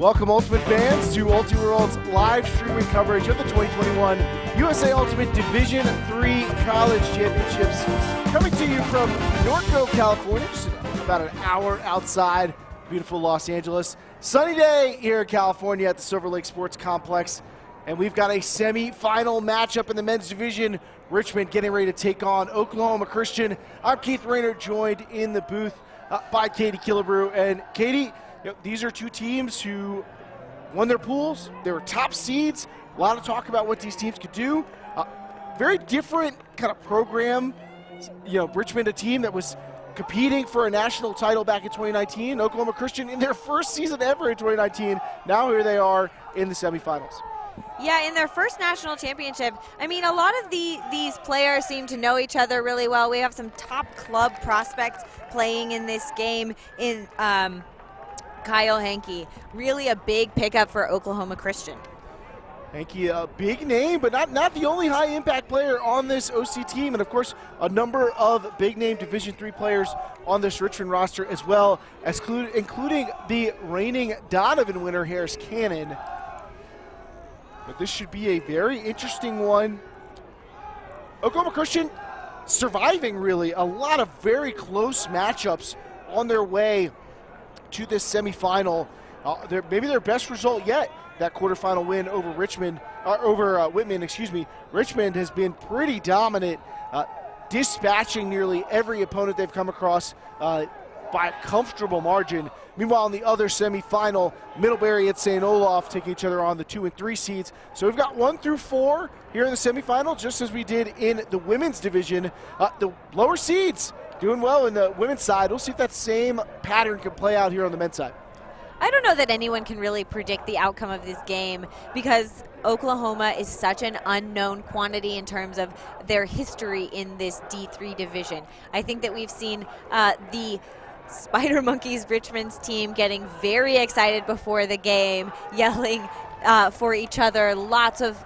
Welcome, Ultimate fans, to Ultiworld's live streaming coverage of the 2021 USA Ultimate Division III College Championships. Coming to you from Norco, California, just about an hour outside beautiful Los Angeles. Sunny day here in California at the Silver Lake Sports Complex. And we've got a semi-final matchup in the men's division. Richmond getting ready to take on Oklahoma Christian. I'm Keith Rayner, joined in the booth by Katie Killebrew. And Katie, these are two teams who won their pools. They were top seeds. A lot of talk about what these teams could do. Very different kind of program. Richmond, a team that was competing for a national title back in 2019. Oklahoma Christian in their first season ever in 2019. Now here they are in the semifinals. Yeah, in their first national championship. I mean, a lot of these players seem to know each other really well. We have some top club prospects playing in this game in Kyle Henke. Really a big pickup for Oklahoma Christian. Henke, a big name, but not the only high-impact player on this OC team. And, of course, a number of big-name Division III players on this Richmond roster, as well as including the reigning Donovan winner, Harris Cannon. But this should be a very interesting one. Oklahoma Christian surviving, really. A lot of very close matchups on their way to this semifinal. Maybe their best result yet, that quarterfinal win over Whitman, excuse me. Richmond has been pretty dominant, dispatching nearly every opponent they've come across by a comfortable margin. Meanwhile, in the other semifinal, Middlebury and St. Olaf taking each other on the 2 and 3 seeds. So we've got 1 through 4 here in the semifinal, just as we did in the women's division. The lower seeds doing well in the women's side. We'll see if that same pattern can play out here on the men's side. I don't know that anyone can really predict the outcome of this game because Oklahoma is such an unknown quantity in terms of their history in this D3 division. I think that we've seen the Spider Monkeys Richmond's team getting very excited before the game, yelling for each other, lots of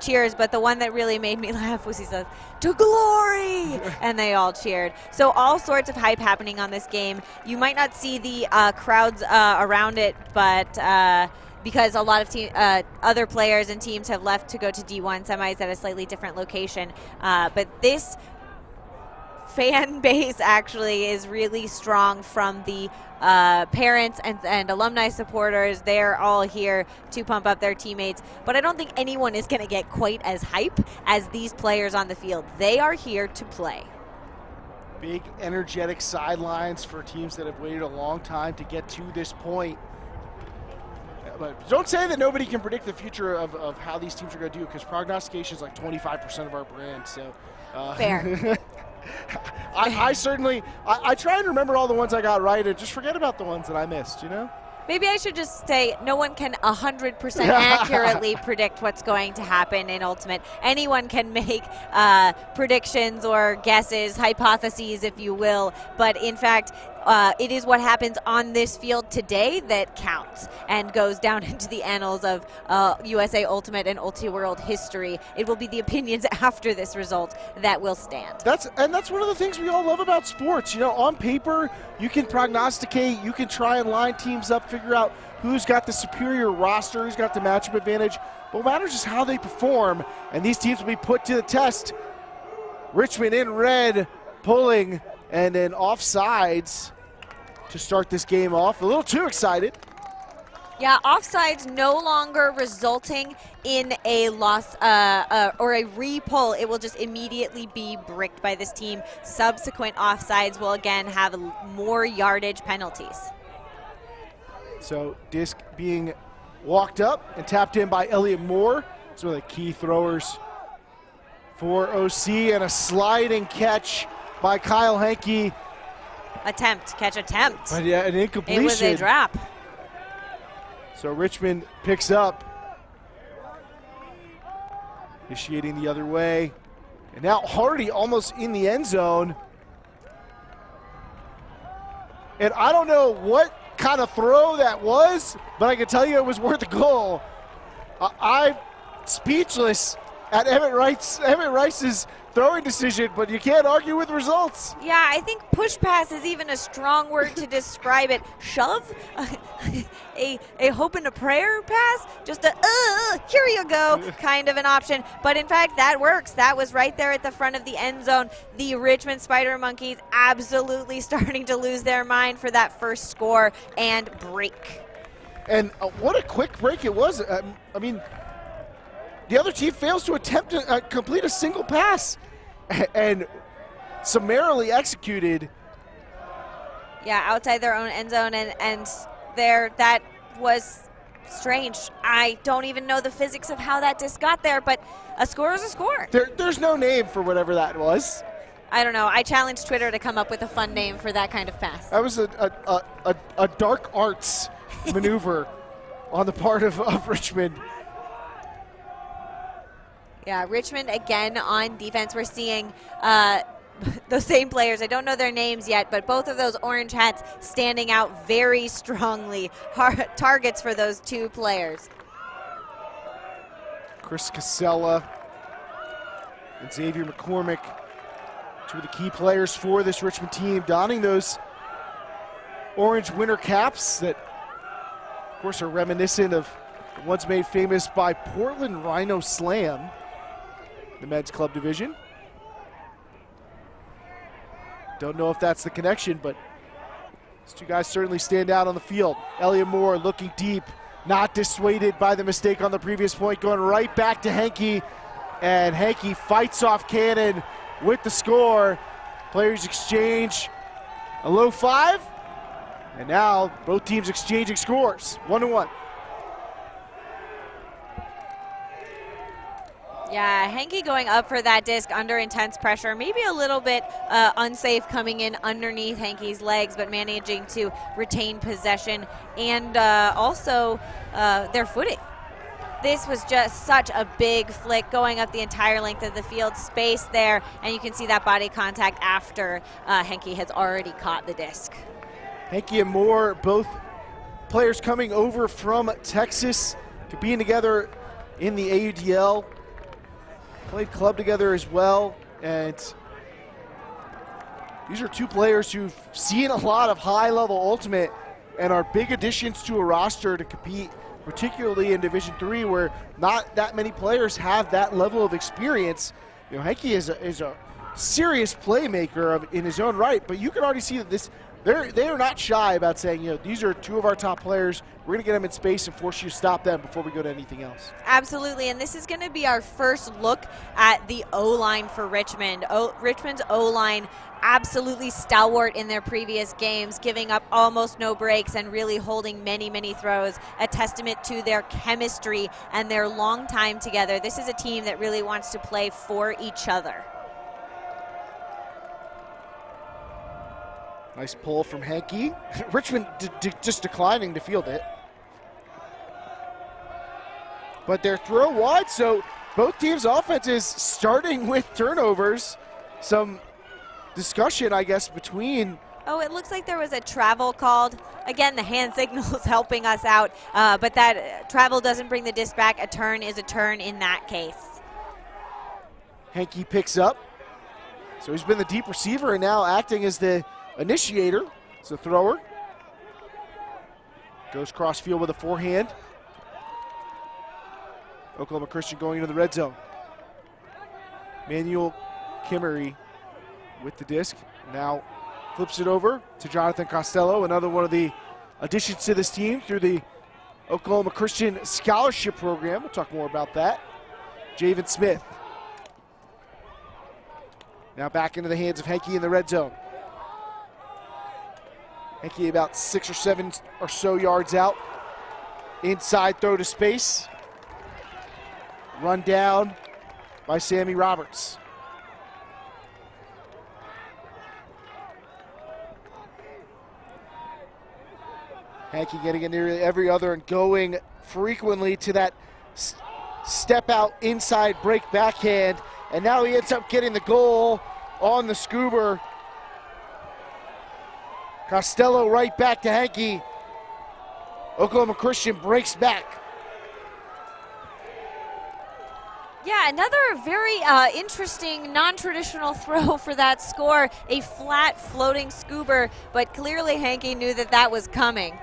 cheers, but the one that really made me laugh was he said, "To glory!" and they all cheered. So all sorts of hype happening on this game. You might not see the crowds around it, but because a lot of other players and teams have left to go to D1 semis at a slightly different location. But this fan base actually is really strong from the parents and alumni supporters. They're all here to pump up their teammates. But I don't think anyone is going to get quite as hype as these players on the field. They are here to play. Big, energetic sidelines for teams that have waited a long time to get to this point. But don't say that nobody can predict the future of how these teams are going to do, because prognostication is like 25% of our brand. So fair. I certainly try and remember all the ones I got right and just forget about the ones that I missed, Maybe I should just say no one can 100% accurately predict what's going to happen in Ultimate. Anyone can make predictions or guesses, hypotheses, if you will. But in fact, it is what happens on this field today that counts and goes down into the annals of USA Ultimate and Ultiworld history. It will be the opinions after this result that will stand. That's one of the things we all love about sports. On paper, you can prognosticate, you can try and line teams up, figure out who's got the superior roster, who's got the matchup advantage. But what matters is how they perform, and these teams will be put to the test. Richmond in red, pulling, and then offsides to start this game off. A little too excited. Yeah, offsides no longer resulting in a loss or a re-pull. It will just immediately be bricked by this team. Subsequent offsides will again have more yardage penalties. So disc being walked up and tapped in by Elliot Moore. He's one of the key throwers for OC, and a sliding catch by Kyle Henke. Catch attempt. But yeah, an incompletion. It was a drop. So Richmond picks up. Initiating the other way. And now Hardy almost in the end zone. And I don't know what kind of throw that was, but I can tell you it was worth a goal. I'm speechless at Emmett Rice's throwing decision, but you can't argue with results. Yeah, I think push pass is even a strong word to describe it. Shove? a hope and a prayer pass? Just a, here you go, kind of an option. But in fact, that works. That was right there at the front of the end zone. The Richmond Spider Monkeys absolutely starting to lose their mind for that first score and break. And what a quick break it was. I mean, the other team fails to attempt to complete a single pass and summarily executed. Yeah, outside their own end zone, and there, that was strange. I don't even know the physics of how that disc got there, but a score is a score. There's no name for whatever that was. I don't know. I challenged Twitter to come up with a fun name for that kind of pass. That was a dark arts maneuver on the part of Richmond. Yeah, Richmond again on defense. We're seeing those same players. I don't know their names yet, but both of those orange hats standing out very strongly. Targets for those two players. Chris Casella and Xavier McCormick, two of the key players for this Richmond team, donning those orange winter caps that, of course, are reminiscent of the ones made famous by Portland Rhino Slam, the men's club division. Don't know if that's the connection, but these two guys certainly stand out on the field. Elliot Moore looking deep, not dissuaded by the mistake on the previous point, going right back to Henke, and Henke fights off Cannon with the score. Players exchange a low five, and now both teams exchanging scores, 1-1. Yeah, Henke going up for that disc under intense pressure, maybe a little bit unsafe coming in underneath Henke's legs, but managing to retain possession and also their footing. This was just such a big flick going up the entire length of the field, space there, and you can see that body contact after Henke has already caught the disc. Henke and Moore, both players coming over from Texas, competing together in the AUDL. Played club together as well, and these are two players who've seen a lot of high-level ultimate and are big additions to a roster to compete, particularly in Division III, where not that many players have that level of experience. You know, Henke is a serious playmaker in his own right, but you can already see that they are not shy about saying, you know, these are two of our top players. We're going to get them in space and force you to stop them before we go to anything else. Absolutely, and this is going to be our first look at the O-line for Richmond. Richmond's O-line absolutely stalwart in their previous games, giving up almost no breaks and really holding many, many throws, a testament to their chemistry and their long time together. This is a team that really wants to play for each other. Nice pull from Henke. Richmond just declining to field it. But their throw wide, so both teams' offenses starting with turnovers. Some discussion, I guess, between. Oh, it looks like there was a travel called. Again, the hand signal is helping us out, but that travel doesn't bring the disc back. A turn is a turn in that case. Henke picks up. So he's been the deep receiver and now acting as the initiator. It's the thrower. Goes cross field with a forehand. Oklahoma Christian going into the red zone. Manuel Kimmery with the disc. Now flips it over to Jonathan Costello, another one of the additions to this team through the Oklahoma Christian Scholarship Program. We'll talk more about that. Javen Smith. Now back into the hands of Henke in the red zone. Henke about 6 or 7 or so yards out. Inside throw to space. Run down by Sammy Roberts. Henke getting in nearly every other and going frequently to that step out inside break backhand. And now he ends up getting the goal on the scuba. Costello right back to Henke. Oklahoma Christian breaks back. Yeah, another very interesting, non-traditional throw for that score. A flat floating scoober, but clearly Hankey knew that that was coming.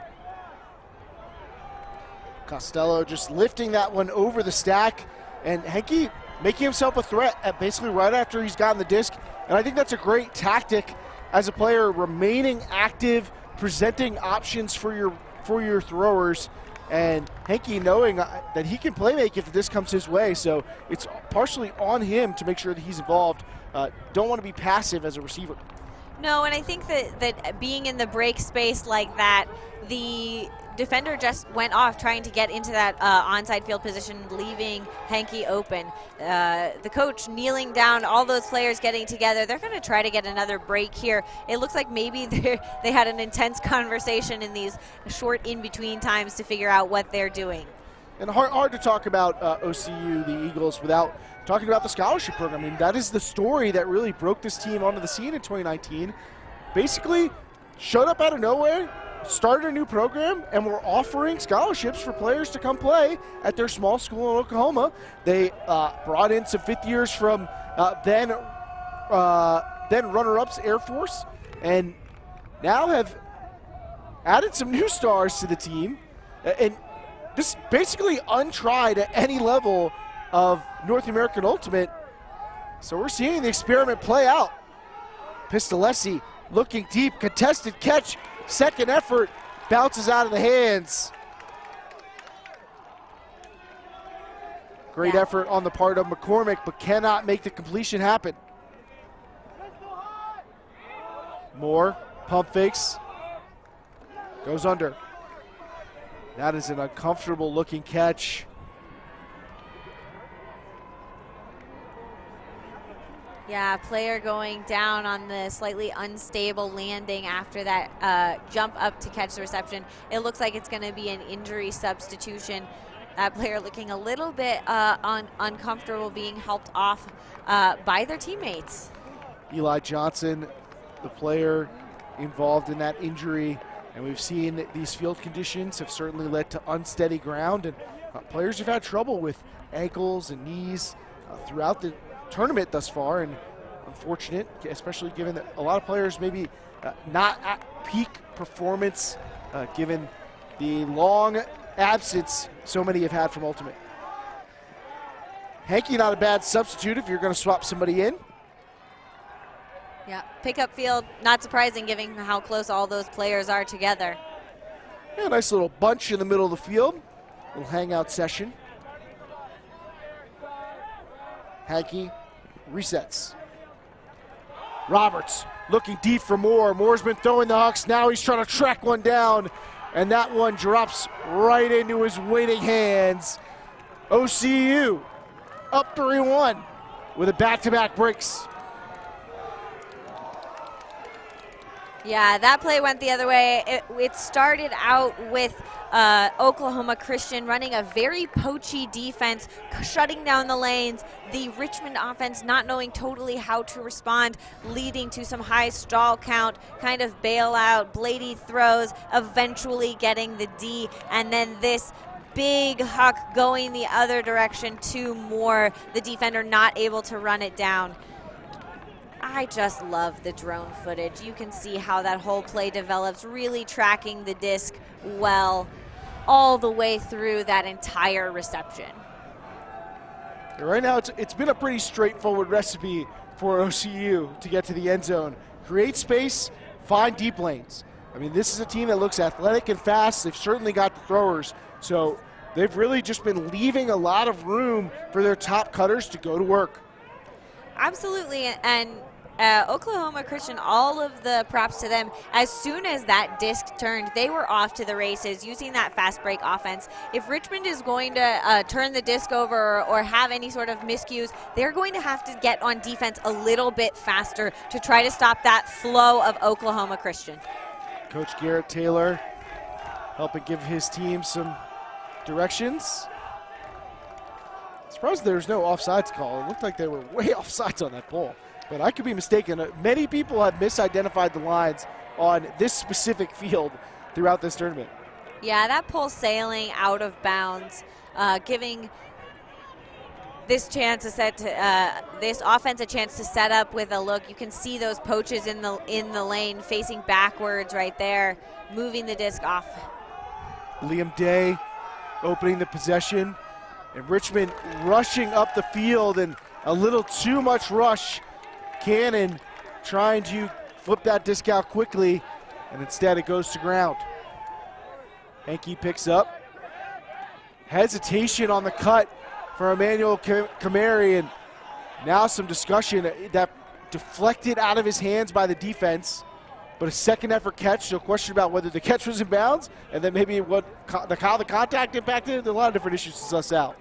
Costello just lifting that one over the stack, and Hankey making himself a threat at basically right after he's gotten the disc. And I think that's a great tactic as a player, remaining active, presenting options for your throwers, and Hankey knowing that he can play make if the disc comes his way. So it's partially on him to make sure that he's involved. Don't want to be passive as a receiver. No, and I think that being in the break space like that, the defender just went off trying to get into that onside field position, leaving Hankey open. The coach kneeling down, all those players getting together. They're going to try to get another break here. It looks like maybe they had an intense conversation in these short in-between times to figure out what they're doing. And hard to talk about OCU, the Eagles, without talking about the scholarship program. I mean, that is the story that really broke this team onto the scene in 2019. Basically, showed up out of nowhere, started a new program, and were offering scholarships for players to come play at their small school in Oklahoma. They brought in some fifth years from then runner-ups Air Force, and now have added some new stars to the team. And this basically untried at any level of North American Ultimate. So we're seeing the experiment play out. Pistolesi looking deep, contested catch, second effort, bounces out of the hands. Great effort on the part of McCormick, but cannot make the completion happen. Moore, pump fakes, goes under. That is an uncomfortable looking catch. Yeah, player going down on the slightly unstable landing after that jump up to catch the reception. It looks like it's going to be an injury substitution. That player looking a little bit uncomfortable, being helped off by their teammates. Eli Johnson, the player involved in that injury, and we've seen these field conditions have certainly led to unsteady ground, and players have had trouble with ankles and knees throughout the tournament thus far, and unfortunate, especially given that a lot of players maybe not at peak performance given the long absence so many have had from Ultimate. Hankey, not a bad substitute if you're going to swap somebody in. Yeah, pickup field, not surprising given how close all those players are together. Yeah, nice little bunch in the middle of the field, little hangout session. Hankey resets. Roberts looking deep for Moore. Moore's been throwing the Hucks. Now he's trying to track one down, and that one drops right into his waiting hands. OCU up 3-1 with a back-to-back breaks. Yeah, that play went the other way. It started out with Oklahoma Christian running a very poachy defense, shutting down the lanes. The Richmond offense not knowing totally how to respond, leading to some high stall count, kind of bailout, Blady throws, eventually getting the D, and then this big huck going the other direction to Moore, the defender not able to run it down. I just love the drone footage. You can see how that whole play develops, really tracking the disc well all the way through that entire reception. Right now, it's been a pretty straightforward recipe for OCU to get to the end zone. Create space, find deep lanes. I mean, this is a team that looks athletic and fast. They've certainly got the throwers. So they've really just been leaving a lot of room for their top cutters to go to work. Absolutely, and Oklahoma Christian, all of the props to them. As soon as that disc turned, they were off to the races using that fast break offense. If Richmond is going to turn the disc over or have any sort of miscues, they're going to have to get on defense a little bit faster to try to stop that flow of Oklahoma Christian. Coach Garrett Taylor helping give his team some directions. Surprised there's no offsides call. It looked like they were way offsides on that ball, but I could be mistaken. Many people have misidentified the lines on this specific field throughout this tournament. Yeah, that pole sailing out of bounds, giving this chance to set to, this offense a chance to set up with a look. You can see those poaches in the lane facing backwards right there, moving the disc off. Liam Day opening the possession, and Richmond rushing up the field, and a little too much rush. Cannon trying to flip that disc out quickly, and instead it goes to ground. Henke picks up. Hesitation on the cut for Emmanuel Kamari, and now some discussion that deflected out of his hands by the defense, but a second effort catch, so a question about whether the catch was in bounds, and then maybe how the contact impacted. There's a lot of different issues to suss out.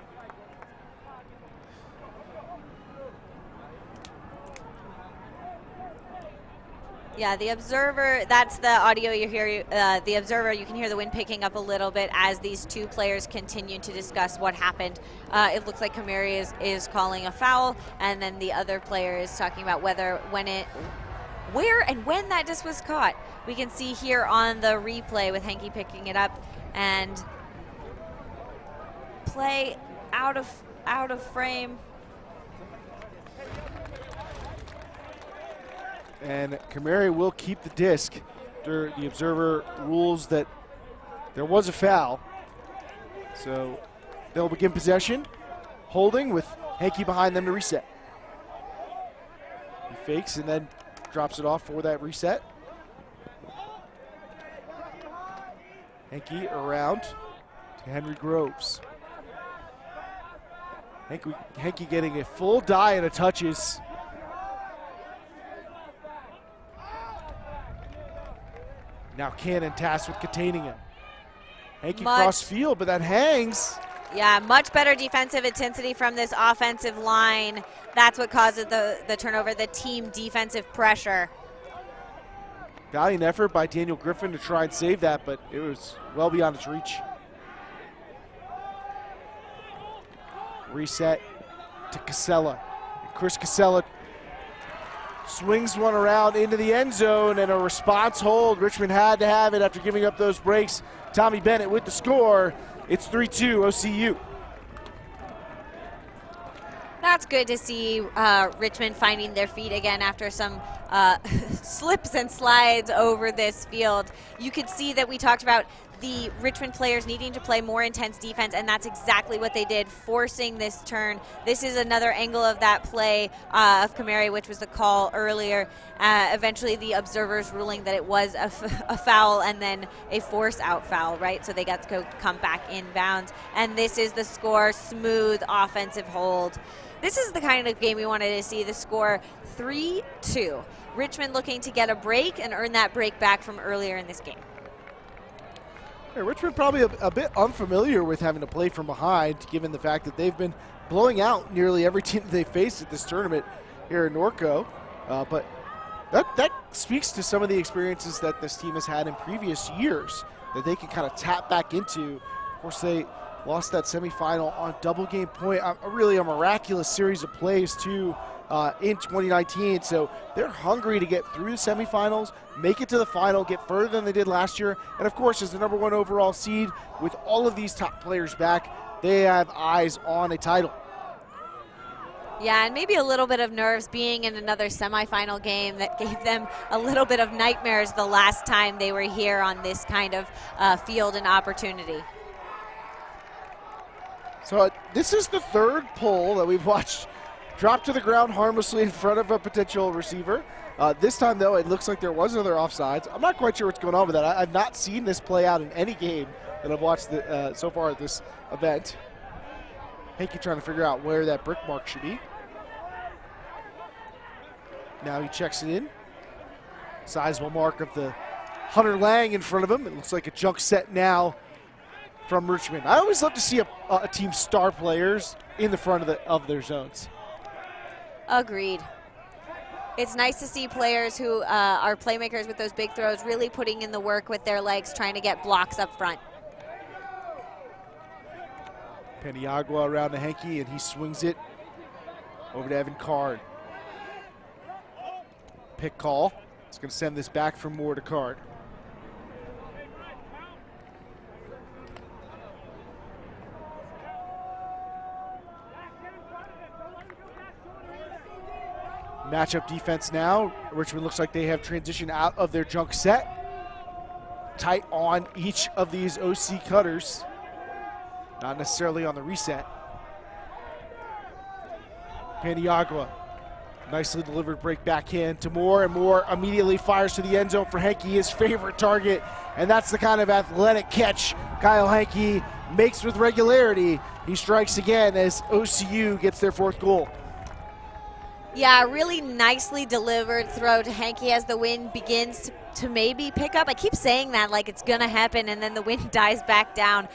Yeah, the observer, that's the audio you hear. The observer, you can hear the wind picking up a little bit as these two players continue to discuss what happened. It looks like Kamari is calling a foul, and then the other player is talking about where and when that disc was caught. We can see here on the replay with Henke picking it up, and play out of frame. And Kamari will keep the disc. The observer rules that there was a foul. So they'll begin possession, holding with Henke behind them to reset. He fakes and then drops it off for that reset. Henke around to Henry Groves. Henke getting a full die and a touches. Now Cannon tasked with containing him. Henke cross field, but that hangs. Yeah, much better defensive intensity from this offensive line. That's what causes the turnover, the team defensive pressure. Valiant effort by Daniel Griffin to try and save that, but it was well beyond its reach. Reset to Casella. Chris Casella swings one around into the end zone, and a response hold. Richmond had to have it after giving up those breaks. Tommy Bennett with the score. It's 3-2 OCU. That's good to see Richmond finding their feet again after some slips and slides over this field. You could see that we talked about the Richmond players needing to play more intense defense, and that's exactly what they did, forcing this turn. This is another angle of that play of Kamari, which was the call earlier. Eventually the observers ruling that it was a foul and then a force out foul, right? So they got to come back in bounds. And this is the score, smooth offensive hold. This is the kind of game we wanted to see, the score 3-2. Richmond looking to get a break and earn that break back from earlier in this game. Yeah, Richmond probably a bit unfamiliar with having to play from behind, given the fact that they've been blowing out nearly every team that they faced at this tournament here in Norco. But that speaks to some of the experiences that this team has had in previous years that they can kind of tap back into. Of course, they lost that semifinal on double game point. Really a miraculous series of plays, too, in 2019. So they're hungry to get through the semifinals, make it to the final, get further than they did last year. And, of course, as the #1 overall seed, with all of these top players back, they have eyes on a title. Yeah, and maybe a little bit of nerves being in another semifinal game that gave them a little bit of nightmares the last time they were here on this kind of field and opportunity. So this is the third pull that we've watched drop to the ground harmlessly in front of a potential receiver. This time, though, it looks like there was another offsides. I'm not quite sure what's going on with that. I've not seen this play out in any game that I've watched so far at this event. Henke trying to figure out where that brick mark should be. Now he checks it in. Sizable mark of the Hunter Lang in front of him. It looks like a junk set now from Richmond. I always love to see a team's star players in the front of their zones. Agreed. It's nice to see players who are playmakers with those big throws really putting in the work with their legs, trying to get blocks up front. Peniagua around to Henke, and he swings it over to Evan Card. Pick call. It's going to send this back from Moore to Card. Matchup defense now. Richmond looks like they have transitioned out of their junk set. Tight on each of these OC cutters. Not necessarily on the reset. Paniagua, nicely delivered break backhand to Moore, and Moore immediately fires to the end zone for Henke, his favorite target, and that's the kind of athletic catch Kyle Henke makes with regularity. He strikes again as OCU gets their 4th goal. Yeah, really nicely delivered throw to Henke as the wind begins to maybe pick up. I keep saying that like it's going to happen, and then the wind dies back down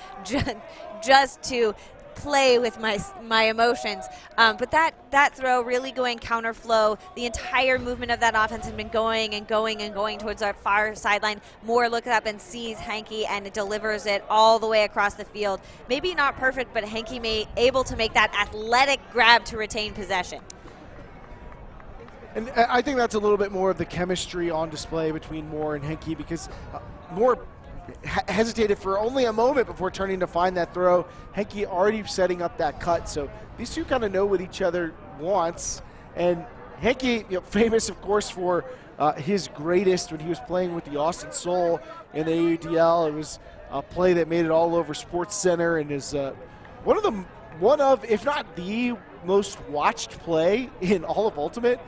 just to play with my emotions. But that throw really going counterflow. The entire movement of that offense has been going and going and going towards our far sideline. Moore looks up and sees Henke, and it delivers it all the way across the field. Maybe not perfect, but Henke able to make that athletic grab to retain possession. And I think that's a little bit more of the chemistry on display between Moore and Henke, because Moore hesitated for only a moment before turning to find that throw. Henke already setting up that cut, so these two kind of know what each other wants. And Henke, famous of course for his greatest when he was playing with the Austin Soul in the AUDL. It was a play that made it all over Sports Center, and is one of, if not the most watched play in all of Ultimate.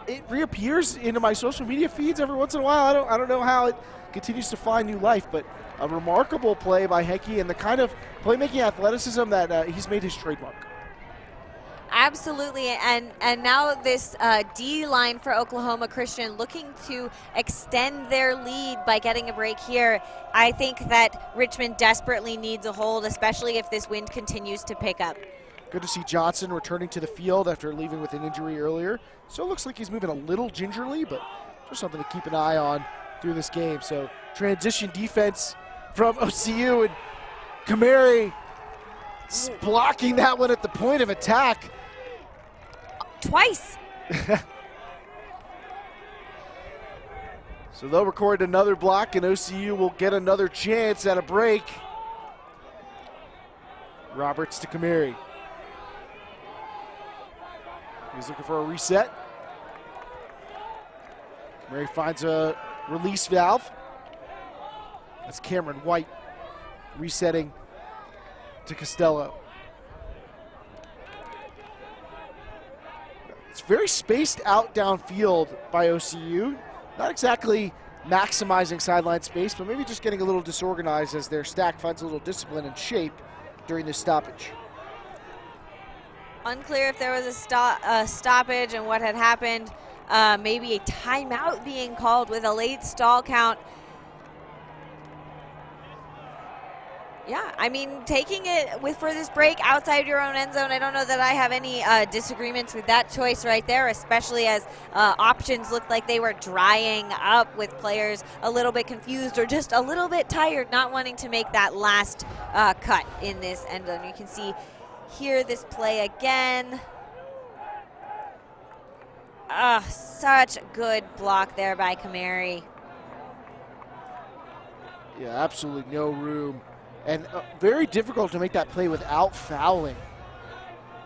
It reappears into my social media feeds every once in a while. I don't know how it continues to find new life, but a remarkable play by Henke and the kind of playmaking athleticism that he's made his trademark. Absolutely, and now this D line for Oklahoma Christian looking to extend their lead by getting a break here. I think that Richmond desperately needs a hold, especially if this wind continues to pick up. Good to see Johnson returning to the field after leaving with an injury earlier. So it looks like he's moving a little gingerly, but just something to keep an eye on through this game. So transition defense from OCU, and Kamari blocking that one at the point of attack. Twice. So they'll record another block, and OCU will get another chance at a break. Roberts to Kamari. He's looking for a reset. Kamari finds a release valve. That's Cameron White resetting to Costello. It's very spaced out downfield by OCU. Not exactly maximizing sideline space, but maybe just getting a little disorganized as their stack finds a little discipline and shape during this stoppage. Unclear if there was a stoppage and what had happened. Maybe a timeout being called with a late stall count. Yeah, I mean, taking it for this break outside your own end zone, I don't know that I have any disagreements with that choice right there, especially as options looked like they were drying up with players a little bit confused or just a little bit tired, not wanting to make that last cut in this end zone. You can see here this play again. Such a good block there by Kamari. Yeah, absolutely no room. And very difficult to make that play without fouling.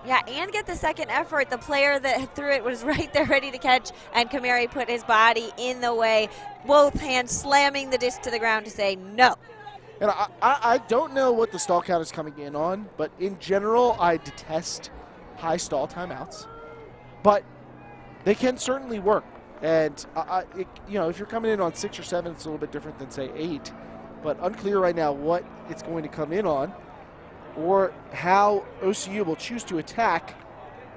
Yeah, and get the second effort. The player that threw it was right there ready to catch, and Kamari put his body in the way, both hands slamming the disc to the ground to say no. And I don't know what the stall count is coming in on, but in general, I detest high stall timeouts. But they can certainly work. And, if you're coming in on 6 or 7, it's a little bit different than, say, 8. But unclear right now what it's going to come in on or how OCU will choose to attack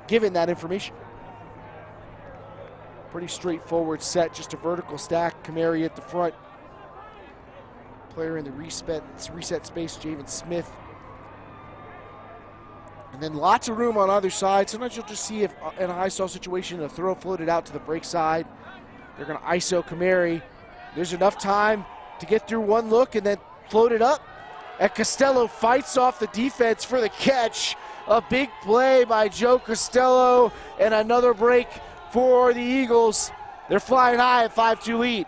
given that information. Pretty straightforward set, just a vertical stack. Kamari at the front. Player in the reset space, Javen Smith. And then lots of room on either side. Sometimes you'll just see if in a high stall situation, a throw floated out to the break side. They're going to ISO Kamari. There's enough time to get through one look and then float it up. And Costello fights off the defense for the catch. A big play by Joe Costello and another break for the Eagles. They're flying high at 5-2 lead.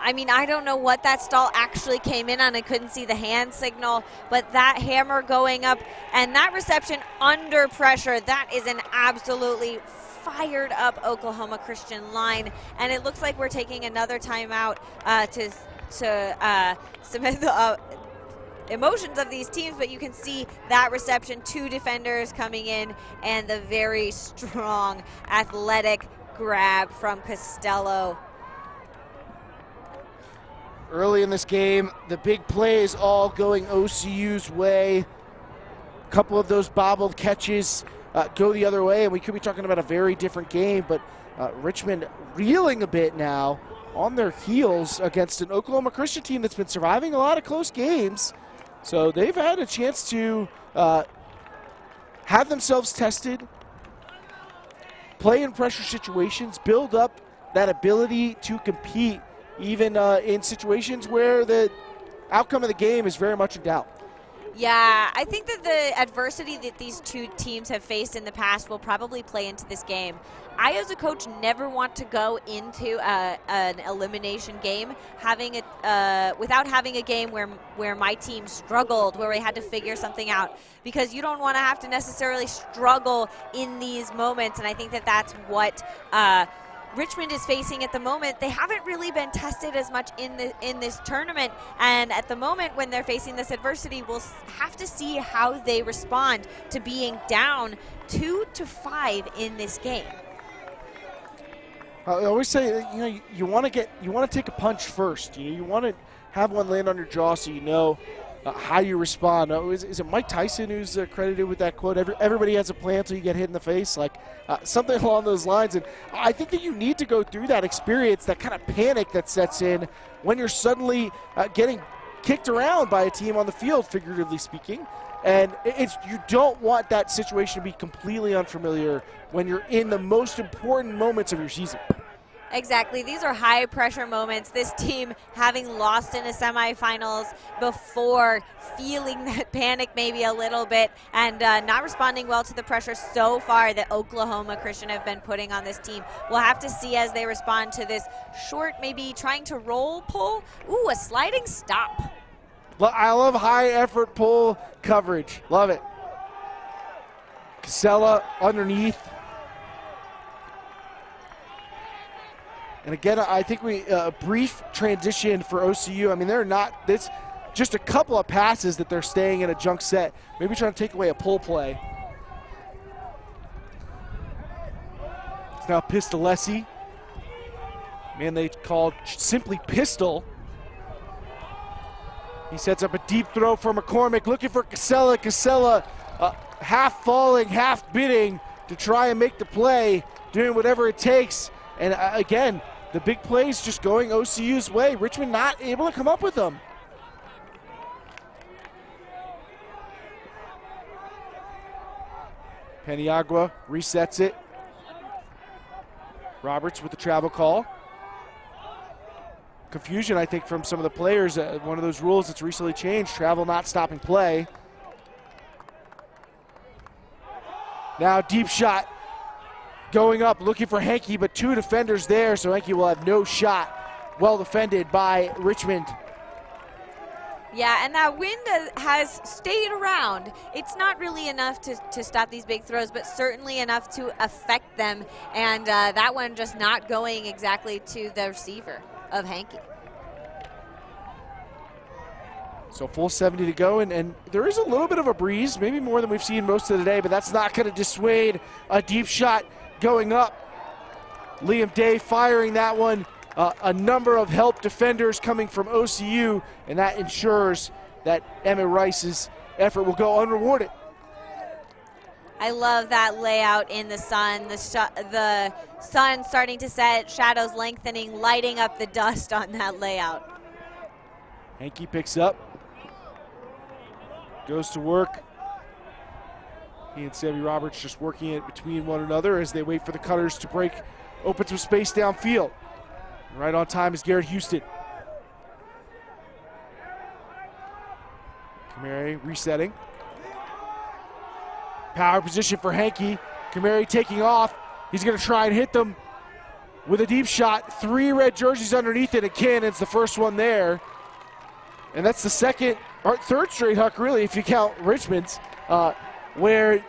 I mean, I don't know what that stall actually came in on. I couldn't see the hand signal, but that hammer going up and that reception under pressure, that is an absolutely fired up Oklahoma Christian line. And it looks like we're taking another timeout to submit the emotions of these teams, but you can see that reception, 2 defenders coming in, and the very strong athletic grab from Costello. Early in this game, the big plays all going OCU's way. A couple of those bobbled catches go the other way, and we could be talking about a very different game, but Richmond reeling a bit now on their heels against an Oklahoma Christian team that's been surviving a lot of close games. So they've had a chance to have themselves tested, play in pressure situations, build up that ability to compete even in situations where the outcome of the game is very much in doubt. Yeah, I think that the adversity that these 2 teams have faced in the past will probably play into this game. I, as a coach, never want to go into an elimination game without having a game where my team struggled, where we had to figure something out, because you don't want to have to necessarily struggle in these moments, and I think that that's what Richmond is facing at the moment. They haven't really been tested as much in this tournament, and at the moment when they're facing this adversity, we'll have to see how they respond to being down 2-5 in this game. I always say, you want to take a punch first. You want to have one land on your jaw so you know how you respond. Is it Mike Tyson who's credited with that quote? Everybody has a plan until you get hit in the face, something along those lines. And I think that you need to go through that experience, that kind of panic that sets in when you're suddenly getting kicked around by a team on the field, figuratively speaking. And you don't want that situation to be completely unfamiliar when you're in the most important moments of your season. Exactly. These are high pressure moments. This team having lost in the semifinals before, feeling that panic maybe a little bit, and not responding well to the pressure so far that Oklahoma Christian have been putting on this team. We'll have to see as they respond to this short, maybe trying to roll pull. Ooh, a sliding stop. I love high effort pull coverage. Love it. Casella underneath. And again, I think a brief transition for OCU. I mean, it's just a couple of passes that they're staying in a junk set. Maybe trying to take away a pull play. It's now Pistolesi. Man, they called simply Pistol. He sets up a deep throw for McCormick, looking for Casella. Casella half falling, half bidding to try and make the play, doing whatever it takes. And again, the big plays just going OCU's way. Richmond not able to come up with them. Paniagua resets it. Roberts with the travel call. Confusion, I think, from some of the players. One of those rules that's recently changed, travel not stopping play. Now deep shot going up, looking for Henke, but 2 defenders there, so Henke will have no shot. Well defended by Richmond. Yeah, and that wind has stayed around. It's not really enough to stop these big throws, but certainly enough to affect them. And that one just not going exactly to the receiver of Henke. So full 70 to go, and there is a little bit of a breeze, maybe more than we've seen most of the day, but that's not going to dissuade a deep shot going up. Liam Day firing that one. A number of help defenders coming from OCU, and that ensures that Emmett Rice's effort will go unrewarded. I love that layout in the sun. The sun starting to set, shadows lengthening, lighting up the dust on that layout. Henke picks up, goes to work. He and Sammy Roberts just working it between one another as they wait for the cutters to break, open some space downfield. Right on time is Garrett Houston. Kamari resetting. Power position for Henke. Kamari taking off. He's going to try and hit them. with a deep shot, 3 red jerseys underneath it, and Cannon's the first one there. And that's the third straight Huck, really, if you count Richmond's, where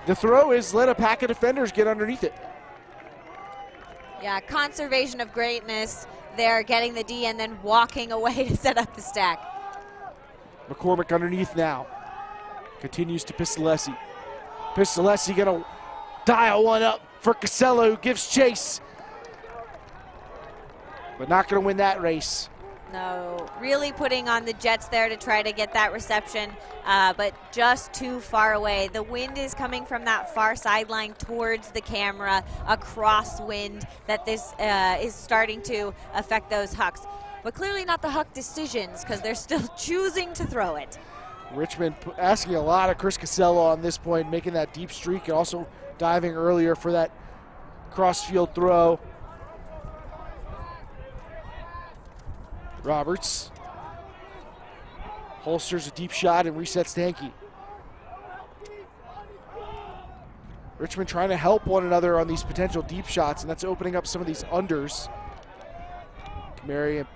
the throw is let a pack of defenders get underneath it. Yeah, conservation of greatness there, getting the D and then walking away to set up the stack. McCormick underneath now. Continues to Pistolesi. Pistolesi gonna dial one up for Casello, who gives chase. But not gonna win that race. No, really putting on the Jets there to try to get that reception, but just too far away. The wind is coming from that far sideline towards the camera, a crosswind that this is starting to affect those Hucks. But clearly not the Huck decisions, because they're still choosing to throw it. Richmond asking a lot of Chris Casello on this point, making that deep streak and also diving earlier for that cross-field throw. Roberts holsters a deep shot and resets to Henke. Richmond trying to help one another on these potential deep shots, and that's opening up some of these unders. Kamari and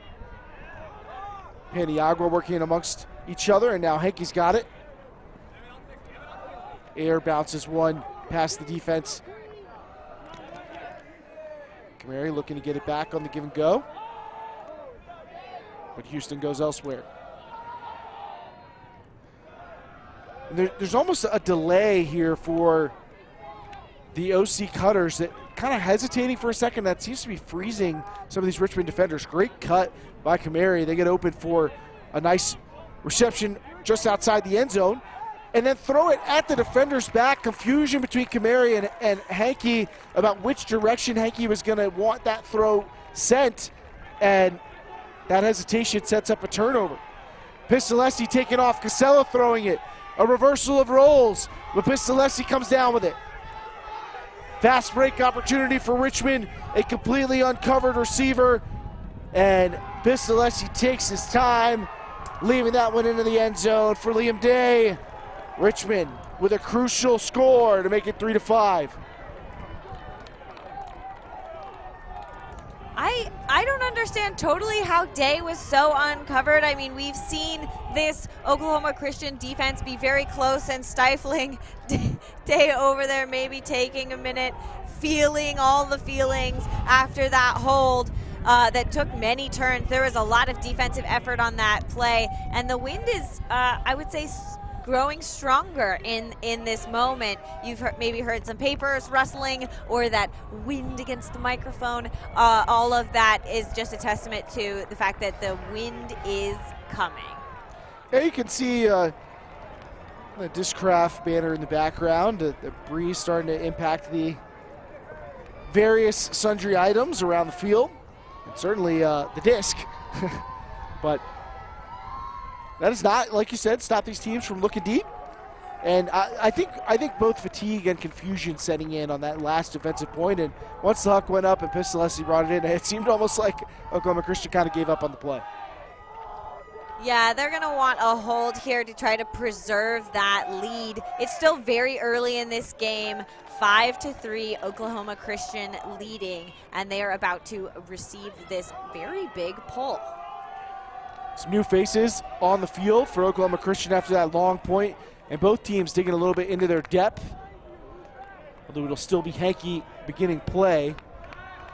Paniagua working amongst each other, and now Henke's got it. Air bounces one past the defense. Kamari looking to get it back on the give and go, but Houston goes elsewhere. And there's almost a delay here for the OC Cutters, that kind of hesitating for a second. That seems to be freezing some of these Richmond defenders. Great cut by Kamari. They get open for a nice reception just outside the end zone, and then throw it at the defender's back. Confusion between Kamari and Henke about which direction Henke was going to want that throw sent, and that hesitation sets up a turnover. Pistolesi taking off, Casello throwing it. A reversal of roles, but Pistolesi comes down with it. Fast break opportunity for Richmond, a completely uncovered receiver, and Pistolesi takes his time, leaving that one into the end zone for Liam Day. Richmond with a crucial score to make it 3-5. I don't understand totally how Day was so uncovered. I mean, we've seen this Oklahoma Christian defense be very close and stifling. Day over there maybe taking a minute, feeling all the feelings after that hold that took many turns. There was a lot of defensive effort on that play, and the wind is, I would say, growing stronger in this moment. You've maybe heard some papers rustling, or that wind against the microphone. All of that is just a testament to the fact that the wind is coming. Yeah, you can see the Discraft banner in the background. The breeze starting to impact the various sundry items around the field, and certainly the disc. But that is not, like you said, stop these teams from looking deep. And I think both fatigue and confusion setting in on that last defensive point. And once the Huck went up and Pistolesi brought it in, it seemed almost like Oklahoma Christian kind of gave up on the play. Yeah, they're going to want a hold here to try to preserve that lead. It's still very early in this game. 5-3, Oklahoma Christian leading, and they are about to receive this very big pull. Some new faces on the field for Oklahoma Christian after that long point, and both teams digging a little bit into their depth, although it'll still be Henke beginning play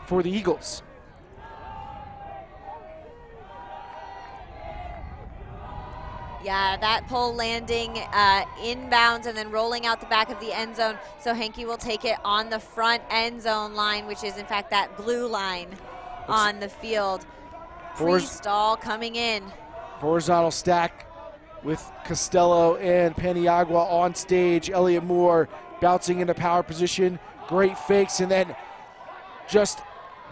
for the Eagles. Yeah, that pull landing inbounds and then rolling out the back of the end zone, so Henke will take it on the front end zone line, which is in fact that blue line on the field. Pre-stall coming in. Horizontal stack with Costello and Paniagua on stage. Elliott Moore bouncing into power position. Great fakes, and then just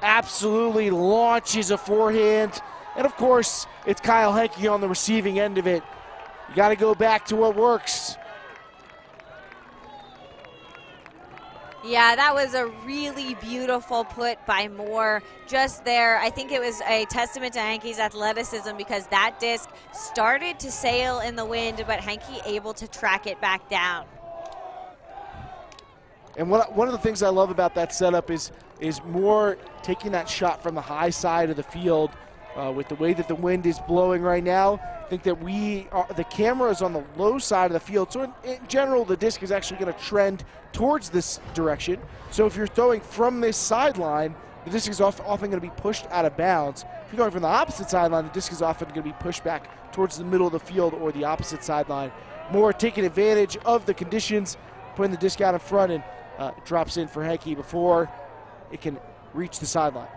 absolutely launches a forehand. And of course, it's Kyle Henke on the receiving end of it. You got to go back to what works. Yeah, that was a really beautiful put by Moore just there. I think it was a testament to Henke's athleticism, because that disc started to sail in the wind, but Henke able to track it back down. And one of the things I love about that setup is more taking that shot from the high side of the field. With the way that the wind is blowing right now, I think that the camera is on the low side of the field. So in general, the disc is actually going to trend towards this direction. So if you're throwing from this sideline, the disc is often going to be pushed out of bounds. If you're throwing from the opposite sideline, the disc is often going to be pushed back towards the middle of the field or the opposite sideline. More taking advantage of the conditions, putting the disc out in front, and drops in for Henke before it can reach the sideline.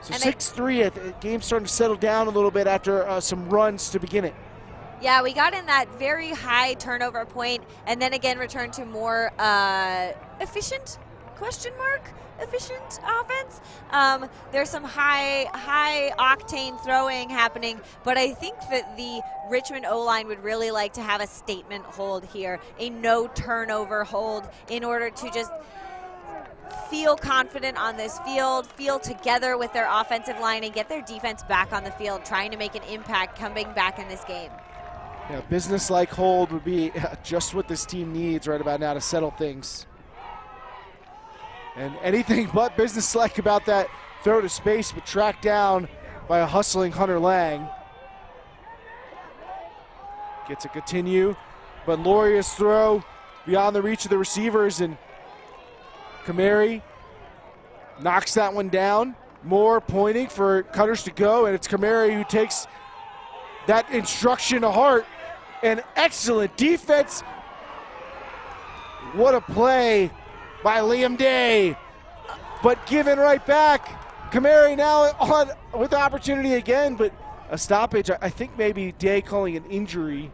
So 6-3, the game's starting to settle down a little bit after some runs to begin it. Yeah, we got in that very high turnover point and then again returned to more efficient, efficient offense. There's some high octane throwing happening, but I think that the Richmond O-line would really like to have a statement hold here, a no turnover hold, in order to just feel confident on this field, feel together with their offensive line, and get their defense back on the field, trying to make an impact coming back in this game. Yeah, business-like hold would be just what this team needs right about now to settle things. And anything but business-like about that throw to space, but tracked down by a hustling Hunter Lang. Gets a continue, but Lauria's throw beyond the reach of the receivers, and Kamari knocks that one down. Moore pointing for Cutters to go, and it's Kamari who takes that instruction to heart. An excellent defense. What a play by Liam Day, but given right back. Kamari now on with the opportunity again, but a stoppage. I think maybe Day calling an injury.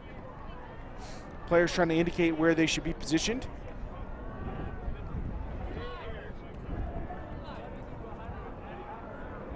Players trying to indicate where they should be positioned.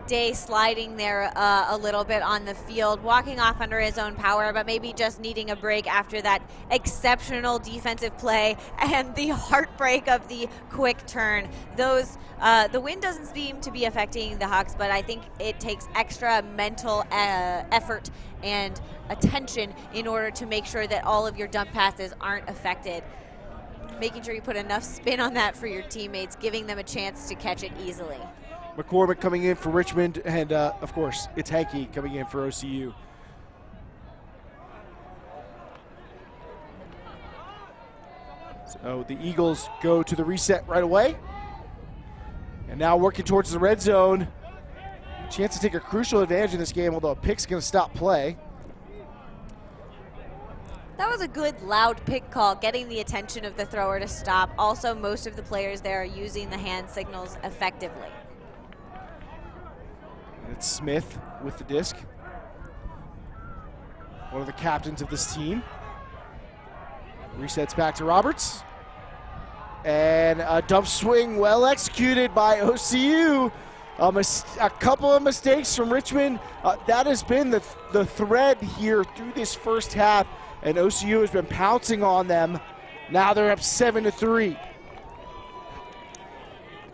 Day sliding there a little bit on the field, walking off under his own power, but maybe just needing a break after that exceptional defensive play and the heartbreak of the quick turn. The wind doesn't seem to be affecting the Hawks, but I think it takes extra mental effort and attention in order to make sure that all of your dump passes aren't affected. Making sure you put enough spin on that for your teammates, giving them a chance to catch it easily. McCormick coming in for Richmond, and of course, it's Henke coming in for OCU. So the Eagles go to the reset right away. And now working towards the red zone. Chance to take a crucial advantage in this game, although a pick's going to stop play. That was a good loud pick call, getting the attention of the thrower to stop. Also, most of the players there are using the hand signals effectively. It's Smith with the disc. One of the captains of this team. Resets back to Roberts. And a dump swing well executed by OCU. A couple of mistakes from Richmond. That has been the thread here through this first half, and OCU has been pouncing on them. Now they're up 7-3.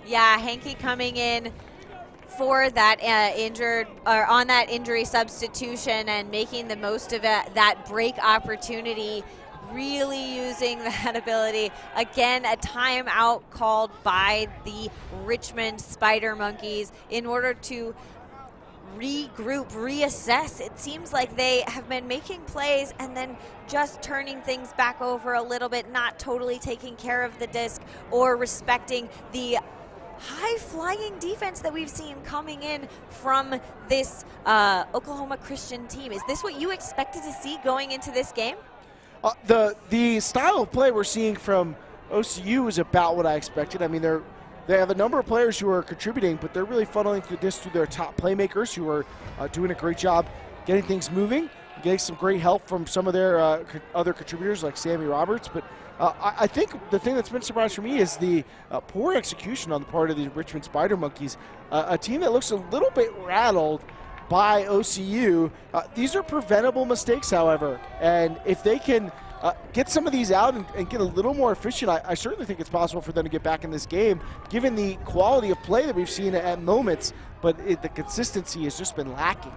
Yeah, Henke coming in for that on that injury substitution and making the most of it, that break opportunity, really using that ability. Again, a timeout called by the Richmond Spider Monkeys in order to regroup, reassess. It seems like they have been making plays and then just turning things back over a little bit, not totally taking care of the disc or respecting the high-flying defense that we've seen coming in from this Oklahoma Christian team. Is this what you expected to see going into this game? The style of play we're seeing from OCU is about what I expected. I mean, they have a number of players who are contributing, but they're really funneling through this through their top playmakers who are doing a great job getting things moving, getting some great help from some of their other contributors like Sammy Roberts. But I think the thing that's been a surprise for me is the poor execution on the part of the Richmond Spider Monkeys, a team that looks a little bit rattled by OCU. These are preventable mistakes, however, and if they can get some of these out and get a little more efficient, I certainly think it's possible for them to get back in this game, given the quality of play that we've seen at moments, but the consistency has just been lacking.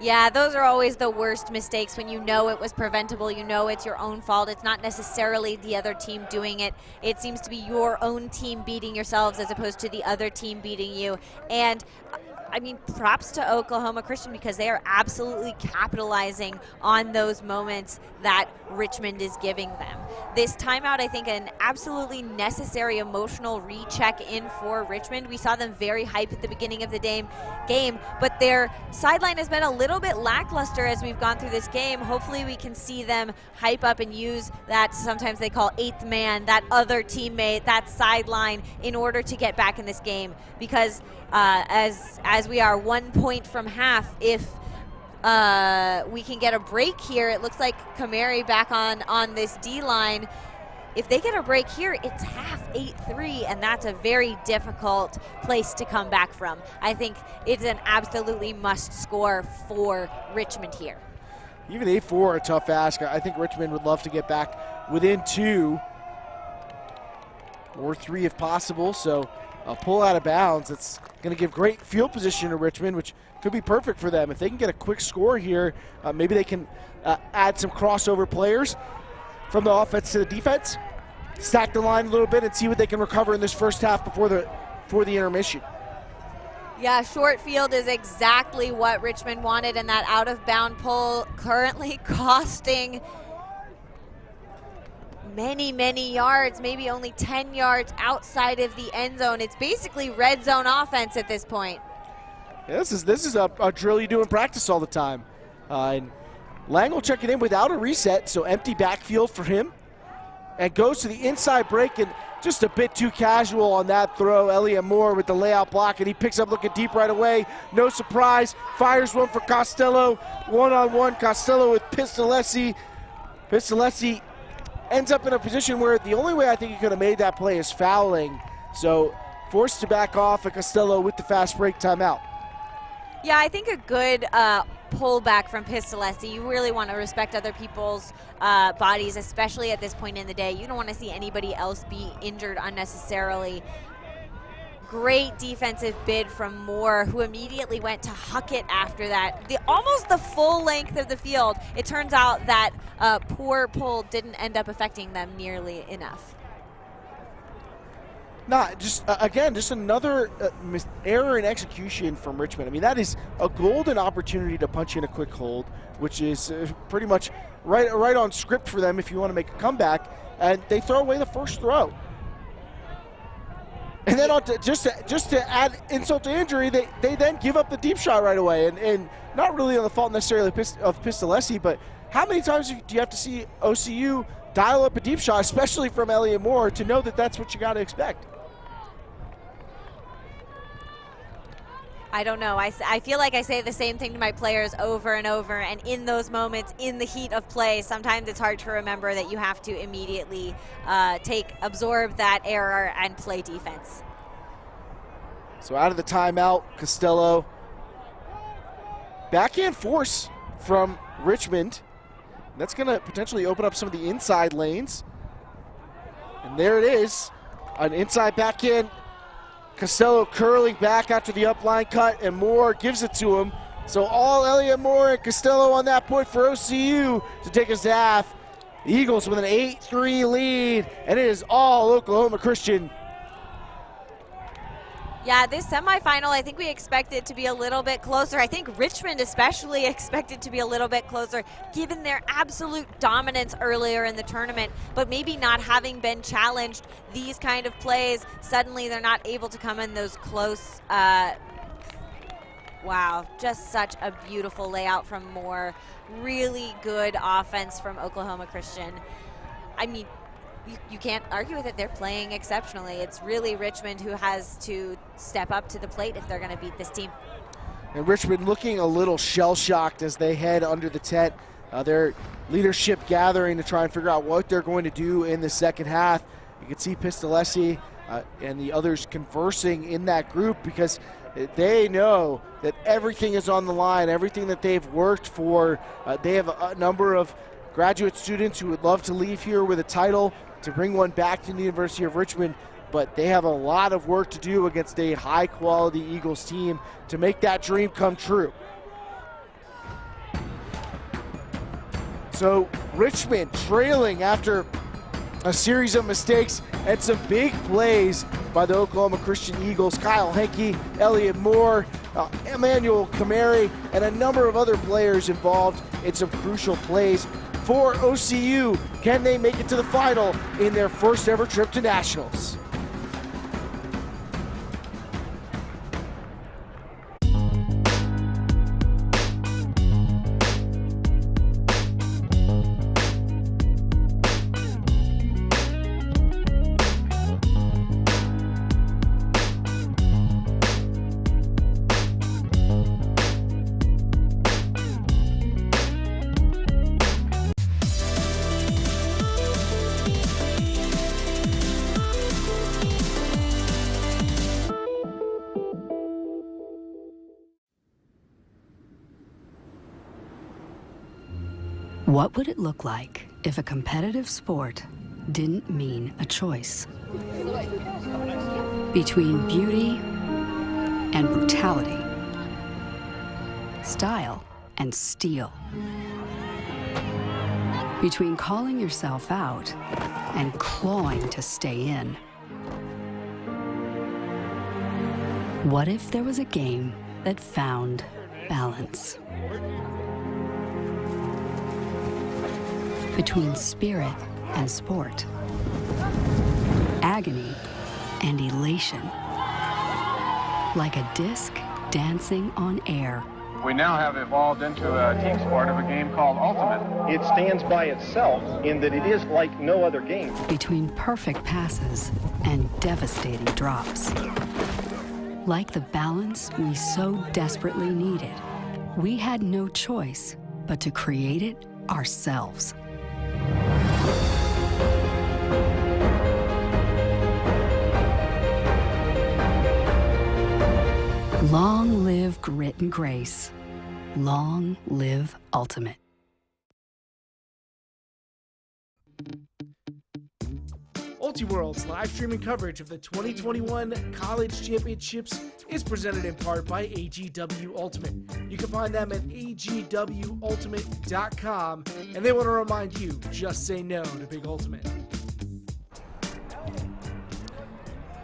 Yeah, those are always the worst mistakes when you know it was preventable, you know it's your own fault. It's not necessarily the other team doing it. It seems to be your own team beating yourselves as opposed to the other team beating you. And I mean, props to Oklahoma Christian because they are absolutely capitalizing on those moments that Richmond is giving them. This timeout, I think, an absolutely necessary emotional recheck in for Richmond. We saw them very hype at the beginning of the game, but their sideline has been a little bit lackluster as we've gone through this game. Hopefully we can see them hype up and use that, sometimes they call eighth man, that other teammate, that sideline, in order to get back in this game. Because as we are 1 point from half, if we can get a break here, it looks like Kamari back on this D-line. If they get a break here, it's half 8-3, and that's a very difficult place to come back from. I think it's an absolutely must score for Richmond here. Even 8-4, a tough ask. I think Richmond would love to get back within 2 or 3 if possible, so a pull out of bounds. It's going to give great field position to Richmond, which could be perfect for them. If they can get a quick score here, maybe they can add some crossover players from the offense to the defense, stack the line a little bit, and see what they can recover in this first half before the intermission. Yeah, short field is exactly what Richmond wanted, and that out-of-bound pull currently costing many yards, maybe only 10 yards outside of the end zone. It's basically red zone offense at this point. Yeah, this is a drill you do in practice all the time. And Lang will check it in without a reset, so empty backfield for him. And goes to the inside break, and just a bit too casual on that throw. Elliot Moore with the layout block, and he picks up looking deep right away. No surprise, fires one for Costello. One-on-one, Costello with Pistolesi. Pistolesi ends up in a position where the only way I think he could have made that play is fouling. So forced to back off, and Costello with the fast break timeout. Yeah, I think a good pullback from Pistolesi. You really want to respect other people's bodies, especially at this point in the day. You don't want to see anybody else be injured unnecessarily. Great defensive bid from Moore, who immediately went to huck it after that. Almost the full length of the field. It turns out that poor pull didn't end up affecting them nearly enough. Just another error in execution from Richmond. I mean, that is a golden opportunity to punch in a quick hold, which is pretty much right on script for them if you want to make a comeback, and they throw away the first throw. And then just to add insult to injury, they then give up the deep shot right away, and not really on the fault necessarily of Pistolesi, but how many times do you have to see OCU dial up a deep shot, especially from Elliot Moore, to know that that's what you got to expect? I don't know. I feel like I say the same thing to my players over and over, and in those moments, in the heat of play, sometimes it's hard to remember that you have to immediately absorb that error and play defense. So out of the timeout, Costello. Backhand force from Richmond. That's going to potentially open up some of the inside lanes. And there it is, an inside backhand. Costello curling back after the upline cut, and Moore gives it to him. So all Elliot Moore and Costello on that point for OCU to take us to half. Eagles with an 8-3 lead, and it is all Oklahoma Christian. Yeah, this semifinal, I think we expect it to be a little bit closer. I think Richmond especially expected to be a little bit closer, given their absolute dominance earlier in the tournament, but maybe not having been challenged, these kind of plays, suddenly they're not able to come in those close. Wow, just such a beautiful layout from Moore. Really good offense from Oklahoma Christian. I mean, you can't argue with it. They're playing exceptionally. It's really Richmond who has to step up to the plate if they're going to beat this team. And Richmond looking a little shell-shocked as they head under the tent. Their leadership gathering to try and figure out what they're going to do in the second half. You can see Pistolesi and the others conversing in that group because they know that everything is on the line, everything that they've worked for. They have a number of graduate students who would love to leave here with a title, to bring one back to the University of Richmond, but they have a lot of work to do against a high-quality Eagles team to make that dream come true. So Richmond trailing after a series of mistakes and some big plays by the Oklahoma Christian Eagles. Kyle Henke, Elliot Moore, Emmanuel Kamari, and a number of other players involved in some crucial plays for OCU. Can they make it to the final in their first ever trip to nationals? What would it look like if a competitive sport didn't mean a choice? Between beauty and brutality, style and steel. Between calling yourself out and clawing to stay in. What if there was a game that found balance? Between spirit and sport, agony and elation, like a disc dancing on air. We now have evolved into a team sport of a game called Ultimate. It stands by itself in that it is like no other game. Between perfect passes and devastating drops. Like the balance we so desperately needed, we had no choice but to create it ourselves. Long live grit and grace. Long live Ultimate. Ultiworld's live streaming coverage of the 2021 College Championships is presented in part by AGW Ultimate. You can find them at agwultimate.com, and they want to remind you, just say no to Big Ultimate.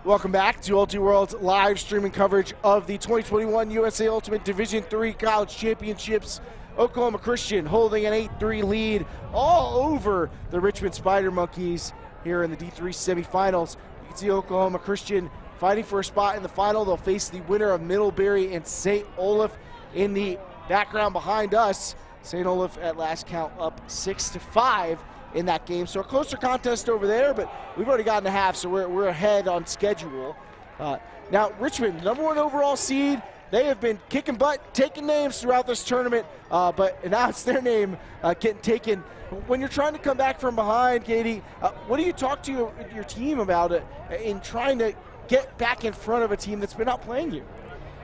Welcome back to Ultiworld's live streaming coverage of the 2021 USA Ultimate Division III College Championships. Oklahoma Christian holding an 8-3 lead all over the Richmond Spider Monkeys here in the D3 semifinals. You can see Oklahoma Christian fighting for a spot in the final. They'll face the winner of Middlebury and St. Olaf. In the background behind us, St. Olaf at last count up 6-5 in that game. So a closer contest over there, but we've already gotten to half, so we're ahead on schedule. Now, Richmond, #1 overall seed. They have been kicking butt, taking names throughout this tournament, but now it's their name getting taken. When you're trying to come back from behind, Katie, what do you talk to your team about it in trying to get back in front of a team that's been outplaying you?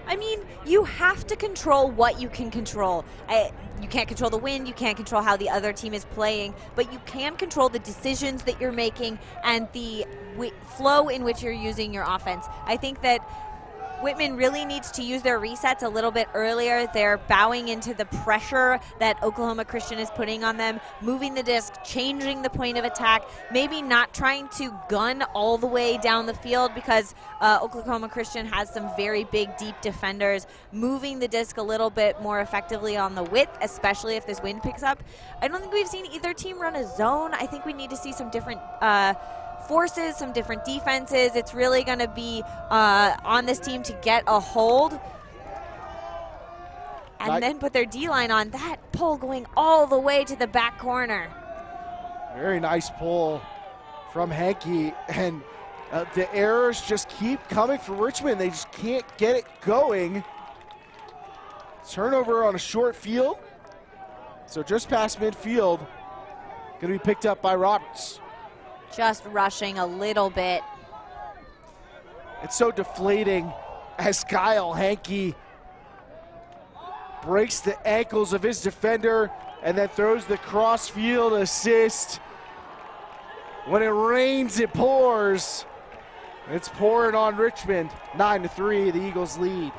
I mean, you have to control what you can control. You can't control the wind, you can't control how the other team is playing, but you can control the decisions that you're making and the flow in which you're using your offense. I think that Whitman really needs to use their resets a little bit earlier. They're bowing into the pressure that Oklahoma Christian is putting on them, moving the disc, changing the point of attack, maybe not trying to gun all the way down the field because Oklahoma Christian has some very big, deep defenders, moving the disc a little bit more effectively on the width, especially if this wind picks up. I don't think we've seen either team run a zone. I think we need to see some different forces, some different defenses. It's really going to be on this team to get a hold and then put their D-line on. That pull going all the way to the back corner. Very nice pull from Henke, and the errors just keep coming for Richmond. They just can't get it going. Turnover on a short field, so just past midfield. Going to be picked up by Roberts. Just rushing a little bit. It's so deflating as Kyle Henke breaks the ankles of his defender and then throws the cross-field assist. When it rains, it pours. It's pouring on Richmond. 9-3, the Eagles lead.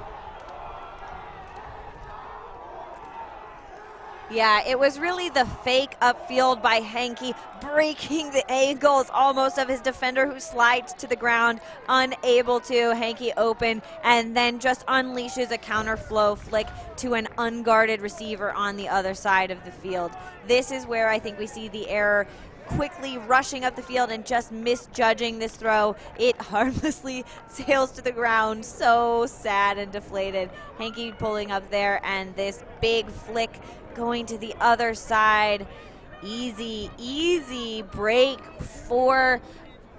Yeah, it was really the fake upfield by Henke, breaking the ankles almost of his defender who slides to the ground, unable to. Henke open, and then just unleashes a counter flow flick to an unguarded receiver on the other side of the field. This is where I think we see the error, quickly rushing up the field and just misjudging this throw. It harmlessly sails to the ground. So sad and deflated. Henke pulling up there, and this big flick going to the other side. Easy break for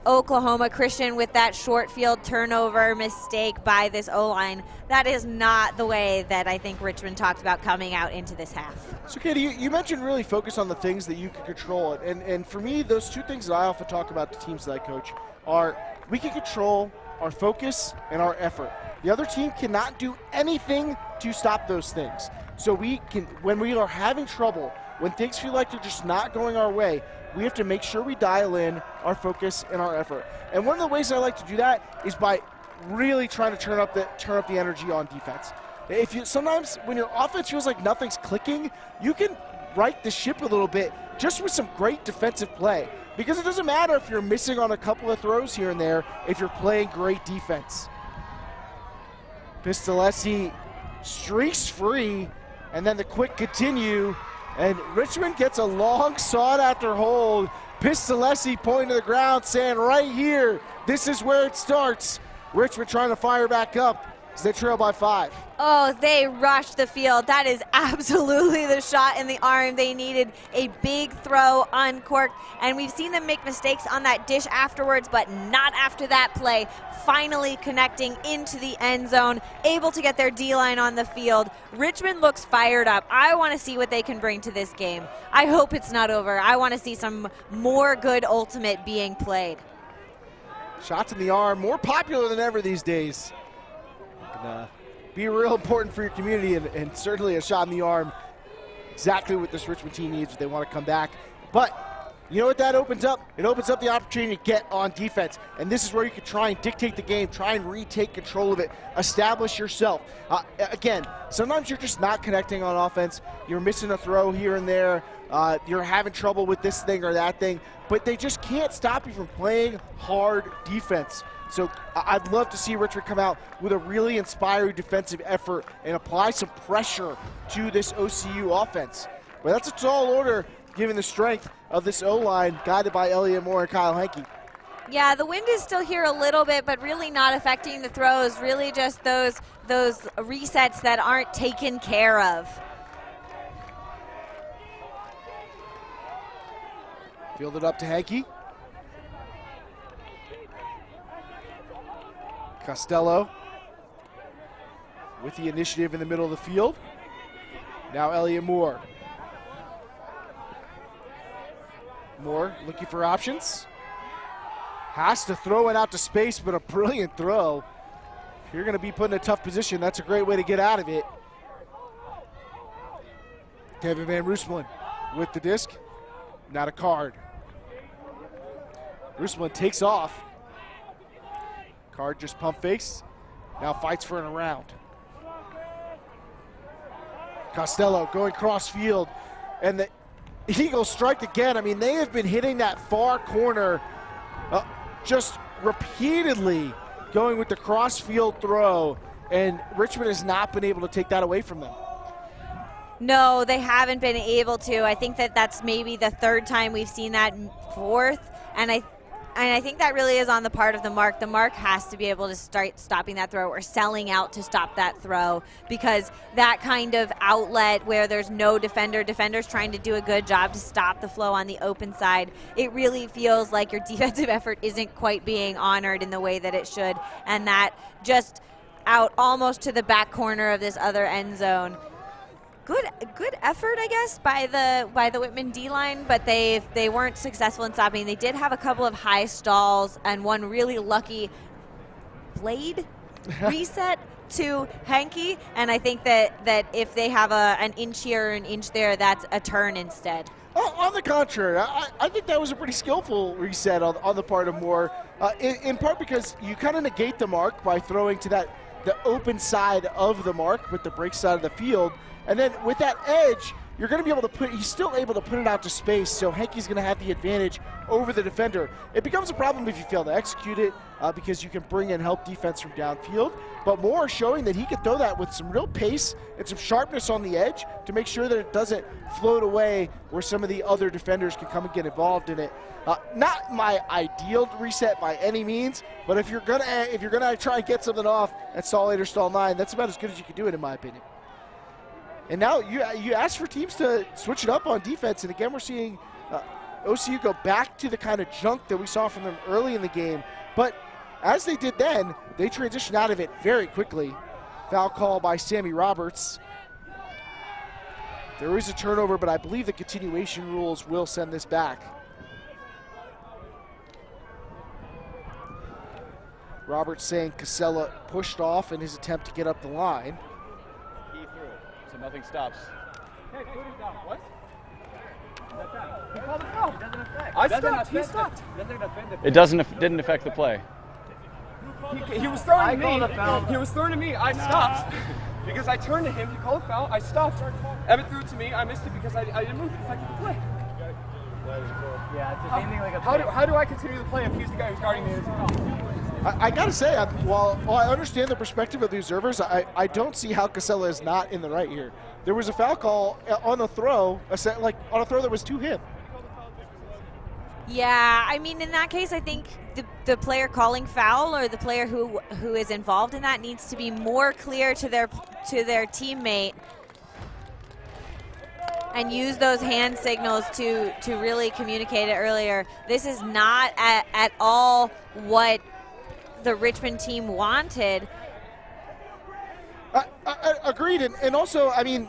Oklahoma. Christian with that short field turnover mistake by this O-line. That is not the way that I think Richmond talked about coming out into this half. So, Katie, you mentioned really focus on the things that you can control. And for me, those two things that I often talk about to teams that I coach are we can control our focus and our effort. The other team cannot do anything to stop those things. So we can, when we are having trouble, when things feel like they're just not going our way, we have to make sure we dial in our focus and our effort. And one of the ways I like to do that is by really trying to turn up the energy on defense. If you sometimes when your offense feels like nothing's clicking, you can right the ship a little bit just with some great defensive play. Because it doesn't matter if you're missing on a couple of throws here and there if you're playing great defense. Pistolesi streaks free, and then the quick continue, and Richmond gets a long sought-after hold. Pistolesi pointing to the ground, saying right here, this is where it starts. Richmond trying to fire back up as they trail by 5. Oh, they rushed the field. That is absolutely the shot in the arm they needed. A big throw uncorked, and we've seen them make mistakes on that dish afterwards, but not after that play. Finally connecting into the end zone, able to get their D-line on the field. Richmond looks fired up. I want to see what they can bring to this game. I hope it's not over. I want to see some more good ultimate being played. Shots in the arm, more popular than ever these days. And, be real important for your community, and certainly a shot in the arm. Exactly what this Richmond team needs if they want to come back. But you know what that opens up? It opens up the opportunity to get on defense. And this is where you can try and dictate the game, try and retake control of it, establish yourself. Again, sometimes you're just not connecting on offense. You're missing a throw here and there. You're having trouble with this thing or that thing. But they just can't stop you from playing hard defense. So I'd love to see Richmond come out with a really inspiring defensive effort and apply some pressure to this OCU offense. But that's a tall order given the strength of this O-line guided by Elliot Moore and Kyle Henke. Yeah, the wind is still here a little bit, but really not affecting the throws. Really just those resets that aren't taken care of. Fielded up to Henke. Costello with the initiative in the middle of the field. Now Elliot Moore. Moore looking for options. Has to throw it out to space, but a brilliant throw. If you're going to be put in a tough position, that's a great way to get out of it. Kevin Van Roosmalen with the disc. Not a card. Roosmalen takes off. Card just pump fakes. Now fights for an around. Costello going cross field. And the Eagles strike again. I mean, they have been hitting that far corner just repeatedly, going with the cross field throw. And Richmond has not been able to take that away from them. No, they haven't been able to. I think that's maybe the third time we've seen that, fourth. And I think that really is on the part of the mark. The mark has to be able to start stopping that throw or selling out to stop that throw, because that kind of outlet where there's no defenders trying to do a good job to stop the flow on the open side, it really feels like your defensive effort isn't quite being honored in the way that it should. And that just out almost to the back corner of this other end zone. Good effort, I guess, by the Whitman D-line, but they weren't successful in stopping. They did have a couple of high stalls and one really lucky blade reset to Henke, and I think that if they have an inch here or an inch there, that's a turn instead. Oh, on the contrary, I think that was a pretty skillful reset on the part of Moore, in part because you kind of negate the mark by throwing to the open side of the mark with the break side of the field. And then with that edge, you're going to be able to he's still able to put it out to space, so Henke's going to have the advantage over the defender. It becomes a problem if you fail to execute it because you can bring in help defense from downfield, but more showing that he can throw that with some real pace and some sharpness on the edge to make sure that it doesn't float away where some of the other defenders can come and get involved in it. Not my ideal reset by any means, but if you're gonna try and get something off at stall 8 or stall 9, that's about as good as you can do it in my opinion. And now you ask for teams to switch it up on defense, and again we're seeing OCU go back to the kind of junk that we saw from them early in the game. But as they did then, they transitioned out of it very quickly. Foul call by Sammy Roberts. There is a turnover, but I believe the continuation rules will send this back. Roberts saying Casella pushed off in his attempt to get up the line. He threw it, so nothing stops. Hey, put it down. What? He called a foul. I stopped. He stopped. It didn't affect the play. He was throwing to me. He was throwing to me. I stopped. Because I turned to him, he called a foul, I stopped. Evan threw it to me, I missed it because I didn't move. It affected the play. Yeah, it's the same thing like a how do I continue the play if he's the guy who's guarding me? I gotta say, while I understand the perspective of the observers, I don't see how Casella is not in the right here. There was a foul call on a throw, on a throw that was to him. Yeah, I mean, in that case, I think the player calling foul or the player who is involved in that needs to be more clear to their teammate and use those hand signals to really communicate it earlier. This is not at all what the Richmond team wanted. Agreed, and also, I mean,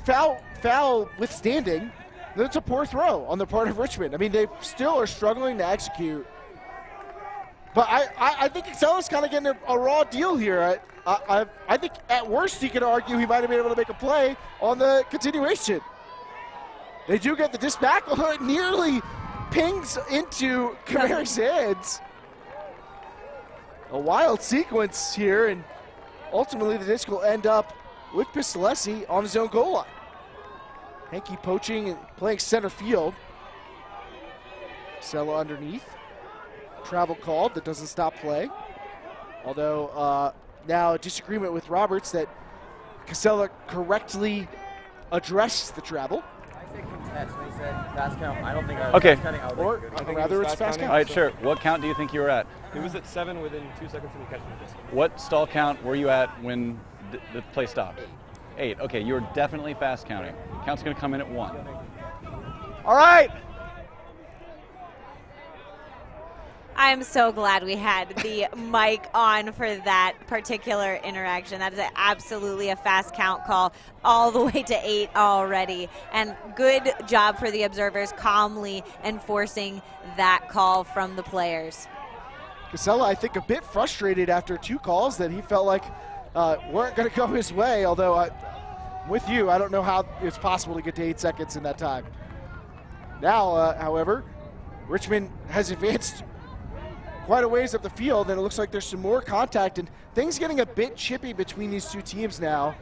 foul withstanding, that's a poor throw on the part of Richmond. I mean, they still are struggling to execute. But I think Casella's kind of getting a raw deal here. I think at worst you could argue he might have been able to make a play on the continuation. They do get the disc back, although it nearly pings into Kamari's hands. A wild sequence here, and ultimately the disc will end up with Pistolesi on his own goal line. Henke poaching and playing center field. Casella underneath. Travel called, that doesn't stop play. Although now a disagreement with Roberts that Casella correctly addressed the travel. I said contest, and he said fast count. I don't think I was Okay. fast counting. I was Or like, rather it's fast count. All right, sure. What count do you think you were at? He was at 7 within 2 seconds of me catching the disc. What stall count were you at when the play stopped? 8. Okay, you were definitely fast counting. Count's going to come in at 1. All right. I'm so glad we had the mic on for that particular interaction. That is absolutely a fast count call all the way to 8 already. And good job for the observers calmly enforcing that call from the players. Casella, I think, a bit frustrated after 2 calls that he felt like weren't going to go his way, although with you, I don't know how it's possible to get to 8 seconds in that time. Now, however, Richmond has advanced quite a ways up the field, and it looks like there's some more contact, and things getting a bit chippy between these two teams now.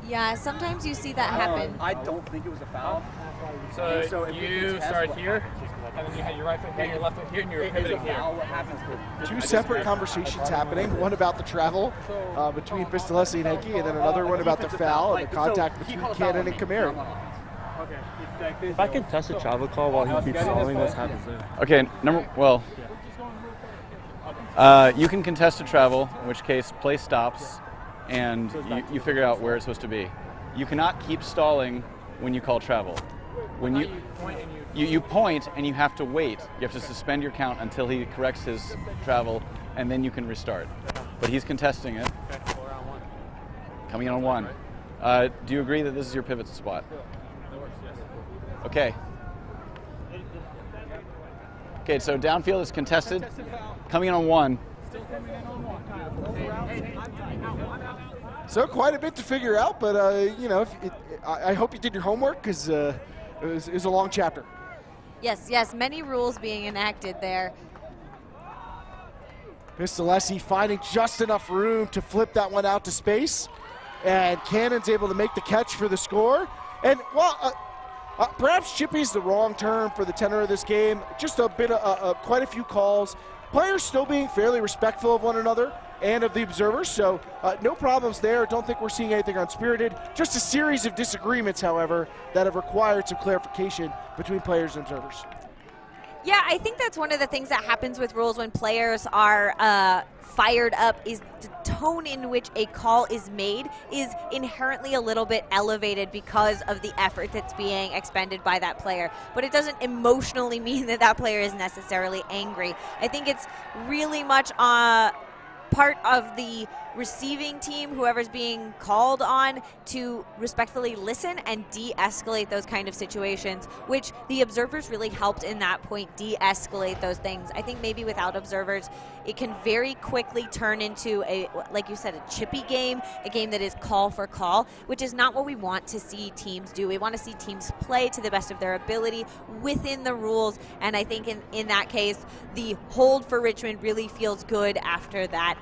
Yeah, sometimes you see that happen. I don't think it was a foul. So you start here, and then you had your right foot here, your left foot here, and you're pivoting here. What happens to Two separate conversations happening, one about the travel between Pistolesi and Henke, and then another one about the foul and the contact between Cannon and Kamari. If I can test a travel call while he keeps following, what happens there? Okay, you can contest a travel, in which case play stops, and you figure out where it's supposed to be. You cannot keep stalling when you call travel. When you point and you have to wait. You have to suspend your count until he corrects his travel, and then you can restart. But he's contesting it. Coming in on 1. Do you agree that this is your pivot spot? Okay. Okay, so downfield is contested. Coming in on 1. So quite a bit to figure out, but I hope you did your homework because it was a long chapter. Yes, many rules being enacted there. Pistolesi finding just enough room to flip that one out to space. and Cannon's able to make the catch for the score. And, well, perhaps chippy's the wrong term for the tenor of this game. Just a bit of quite a few calls. Players still being fairly respectful of one another and of the observers, so no problems there. Don't think we're seeing anything unspirited. Just a series of disagreements, however, that have required some clarification between players and observers. Yeah, I think that's one of the things that happens with rules when players are fired up, is the tone in which a call is made is inherently a little bit elevated because of the effort that's being expended by that player. But it doesn't emotionally mean that that player is necessarily angry. I think it's really much part of the receiving team, whoever's being called on, to respectfully listen and de-escalate those kind of situations, which the observers really helped in that point de-escalate those things. I think maybe without observers, it can very quickly turn into a, like you said, a chippy game, a game that is call for call, which is not what we want to see teams do. We want to see teams play to the best of their ability within the rules, and I think in that case, the hold for Richmond really feels good after that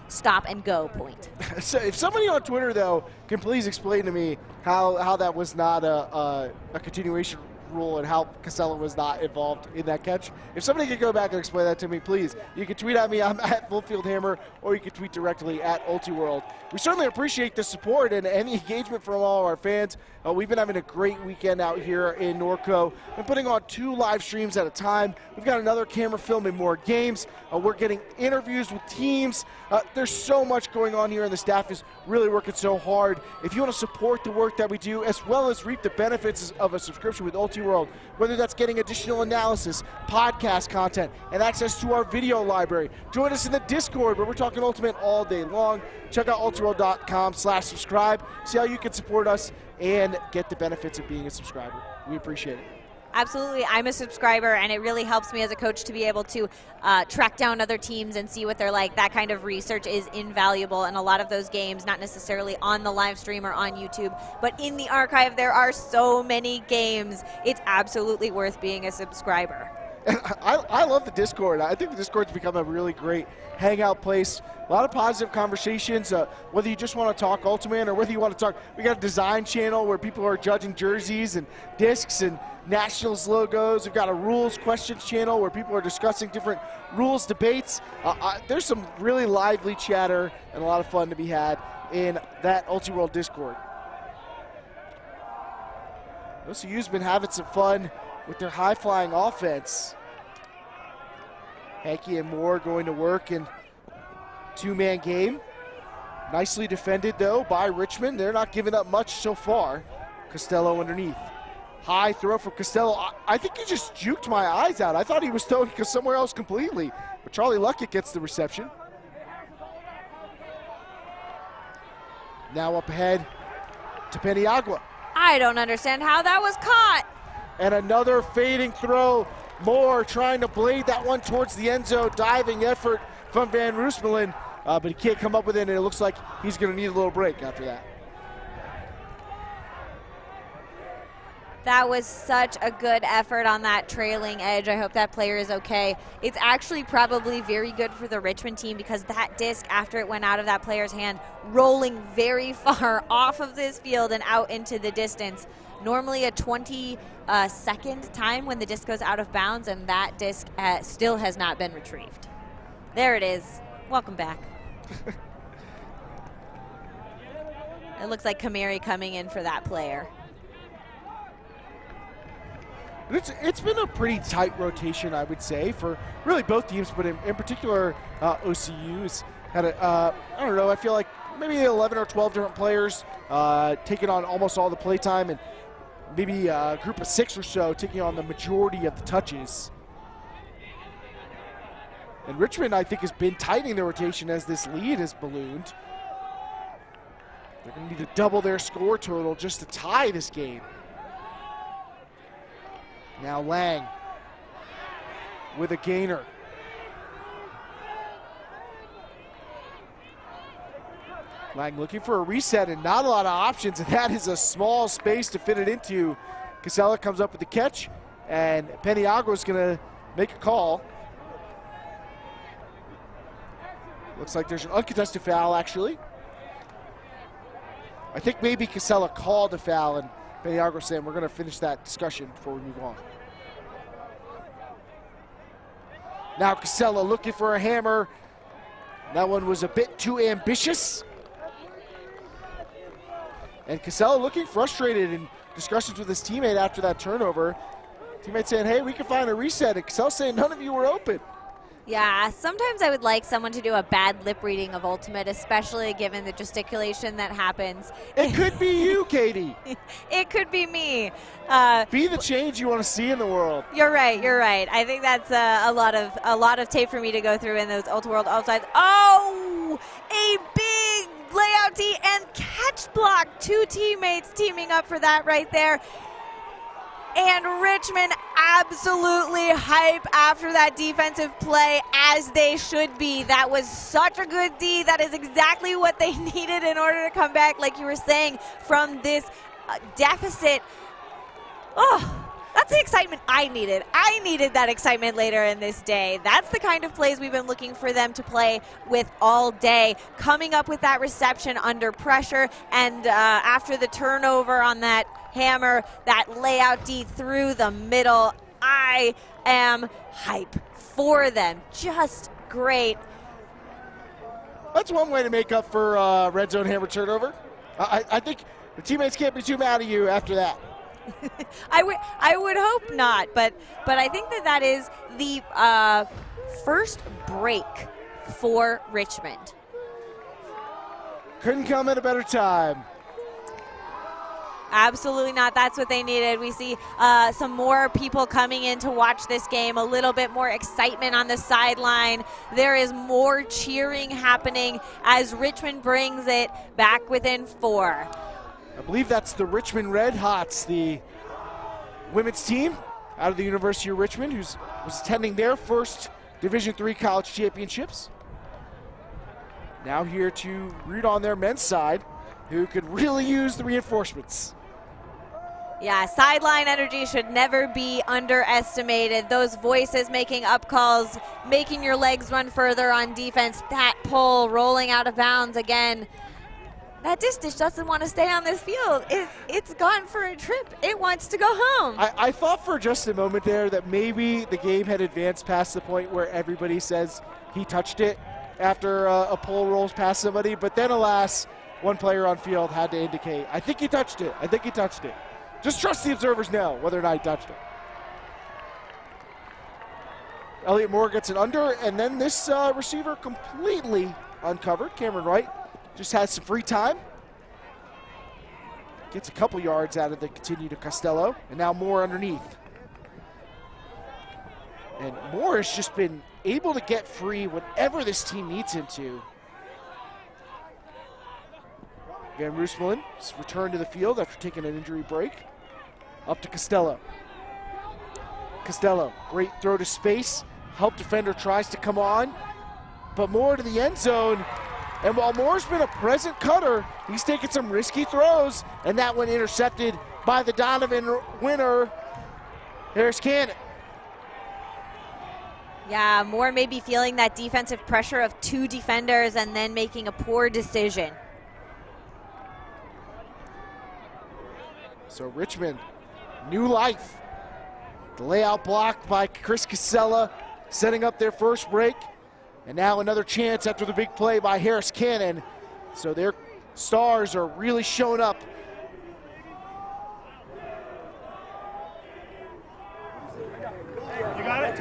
stop and go point. So if somebody on Twitter, though, can please explain to me how that was not a continuation rule and how Casella was not involved in that catch. If somebody could go back and explain that to me, please. You can tweet at me, I'm at FullFieldHammer, or you can tweet directly at UltiWorld. We certainly appreciate the support and the engagement from all of our fans. We've been having a great weekend out here in Norco. Been putting on 2 live streams at a time. We've got another camera filming more games. We're getting interviews with teams. There's so much going on here, and the staff is really working so hard. If you want to support the work that we do, as well as reap the benefits of a subscription with UltiWorld, whether that's getting additional analysis, podcast content, and access to our video library, join us in the Discord where we're talking Ultimate all day long. Check out ultiworld.com/subscribe. See how you can support us and get the benefits of being a subscriber. We appreciate it. Absolutely. I'm a subscriber, and it really helps me as a coach to be able to track down other teams and see what they're like. That kind of research is invaluable, and a lot of those games, not necessarily on the live stream or on YouTube, but in the archive, there are so many games. It's absolutely worth being a subscriber. I love the Discord. I think the Discord's become a really great hangout place. A lot of positive conversations, whether you just want to talk Ultimate or whether you want to talk. We got a design channel where people are judging jerseys and discs and Nationals logos. We've got a rules questions channel where people are discussing different rules debates. There's some really lively chatter and a lot of fun to be had in that UltiWorld Discord. OCU's been having some fun with their high-flying offense. Hankey and Moore going to work in 2-man game. Nicely defended, though, by Richmond. They're not giving up much so far. Costello underneath. High throw from Costello. I think he just juked my eyes out. I thought he was throwing somewhere else completely. But Charlie Luckett gets the reception. Now up ahead to Peniagua. I don't understand how that was caught. And another fading throw. Moore trying to blade that one towards the end zone. Diving effort from Van Roosmalen, but he can't come up with it, and it looks like he's going to need a little break after that. That was such a good effort on that trailing edge. I hope that player is okay. It's actually probably very good for the Richmond team because that disc, after it went out of that player's hand, rolling very far off of this field and out into the distance. Normally a 20-second time when the disc goes out of bounds, and that disc still has not been retrieved. There it is. Welcome back. It looks like Kamari coming in for that player. It's been a pretty tight rotation, I would say, for really both teams, but in particular, OCU's had I don't know, I feel like maybe 11 or 12 different players taking on almost all the play time, and maybe a group of 6 or so taking on the majority of the touches. And Richmond, I think, has been tightening their rotation as this lead has ballooned. They're going to need to double their score total just to tie this game. Now Lang with a gainer. Lang looking for a reset and not a lot of options, and that is a small space to fit it into. Casella comes up with the catch, and Peniagua is going to make a call. Looks like there's an uncontested foul, actually. I think maybe Casella called a foul, and Beniagro saying we're going to finish that discussion before we move on. Now Casella looking for a hammer. That one was a bit too ambitious. And Casella looking frustrated in discussions with his teammate after that turnover. Teammate saying, hey, we can find a reset. And Casella saying, none of you were open. Yeah, sometimes I would like someone to do a bad lip reading of Ultimate, especially given the gesticulation that happens. It could be you, Katie. It could be me. Be the change you want to see in the world. You're right. You're right. I think that's a lot of tape for me to go through in those Ultra-World offsides. Oh, a big layout tee and catch block. Two teammates teaming up for that right there. And Richmond absolutely hype after that defensive play, as they should be. That was such a good D. That is exactly what they needed in order to come back, like you were saying, from this deficit. Oh, that's the excitement I needed. I needed that excitement later in this day. That's the kind of plays we've been looking for them to play with all day. Coming up with that reception under pressure, and after the turnover on that hammer, that layout D through the middle. I am hype for them. Just great. That's one way to make up for red zone hammer turnover. I think the teammates can't be too mad at you after that. I would hope not, but I think that is the first break for Richmond. Couldn't come at a better time. Absolutely not. That's what they needed. We see some more people coming in to watch this game, a little bit more excitement on the sideline. There is more cheering happening as Richmond brings it back within 4. I believe that's the Richmond Red Hots, the women's team out of the University of Richmond, who was attending their first Division III college championships. Now here to root on their men's side, who could really use the reinforcements. Yeah, sideline energy should never be underestimated. Those voices making up calls, making your legs run further on defense, that pull rolling out of bounds again. That distance doesn't want to stay on this field. It's gone for a trip. It wants to go home. I thought for just a moment there that maybe the game had advanced past the point where everybody says he touched it after a pull rolls past somebody, but then alas, one player on field had to indicate, I think he touched it. I think he touched it. Just trust the observers know whether or not he touched it. Elliott Moore gets it under, and then this receiver completely uncovered. Cameron Wright just has some free time. Gets a couple yards out of the continue to Costello, and now Moore underneath. And Moore has just been able to get free whatever this team needs him to. Van Roosmalen returned to the field after taking an injury break. Up to Costello. Costello, great throw to space. Help defender tries to come on, but Moore to the end zone. And while Moore's been a present cutter, he's taken some risky throws, and that one intercepted by the Donovan winner, Harris Cannon. Yeah, Moore may be feeling that defensive pressure of 2 defenders and then making a poor decision. So Richmond, new life. The layout block by Chris Casella, setting up their first break. And now another chance after the big play by Harris Cannon. So their stars are really showing up. You got it?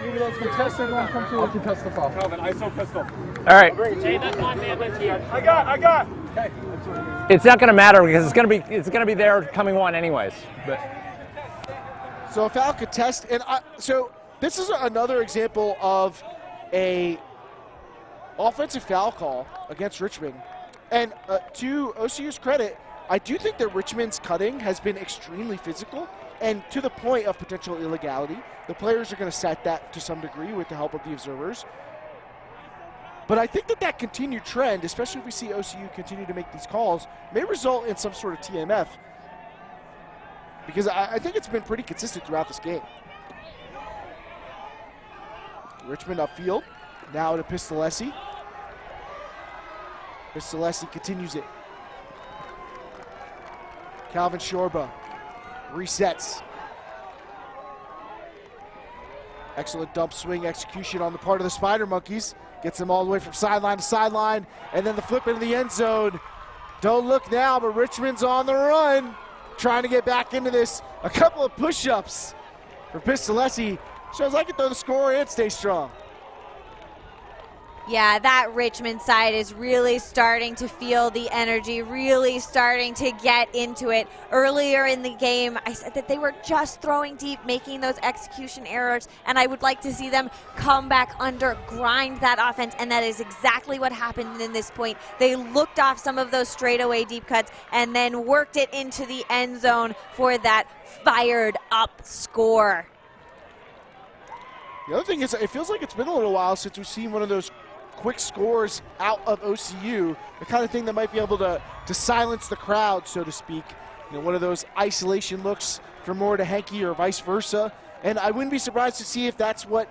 Maybe those contestants won't come to contest the foul. Calvin, ISO pistol. All right. I got. Okay. It's not going to matter because it's going to be there coming one anyways. But so a foul contest, and so this is another example of a offensive foul call against Richmond. And to OCU's credit, I do think that Richmond's cutting has been extremely physical, and to the point of potential illegality. The players are going to set that to some degree with the help of the observers. But I think that continued trend, especially if we see OCU continue to make these calls, may result in some sort of TMF, because I think it's been pretty consistent throughout this game. Richmond upfield, Now to Pistolesi. Pistolesi continues it. Calvin Shorba resets. Excellent dump swing execution on the part of the Spider Monkeys. Gets them all the way from sideline to sideline. And then the flip into the end zone. Don't look now, but Richmond's on the run. Trying to get back into this. A couple of push-ups for Pistolesi. Shows I can throw the score and stay strong. Yeah, that Richmond side is really starting to feel the energy, really starting to get into it. Earlier in the game, I said that they were just throwing deep, making those execution errors, and I would like to see them come back under, grind that offense, and that is exactly what happened in this point. They looked off some of those straightaway deep cuts and then worked it into the end zone for that fired up score. The other thing is, it feels like it's been a little while since we've seen one of those quick scores out of OCU, the kind of thing that might be able to silence the crowd, so to speak. You know, one of those isolation looks from Moore to Henke or vice versa. And I wouldn't be surprised to see if that's what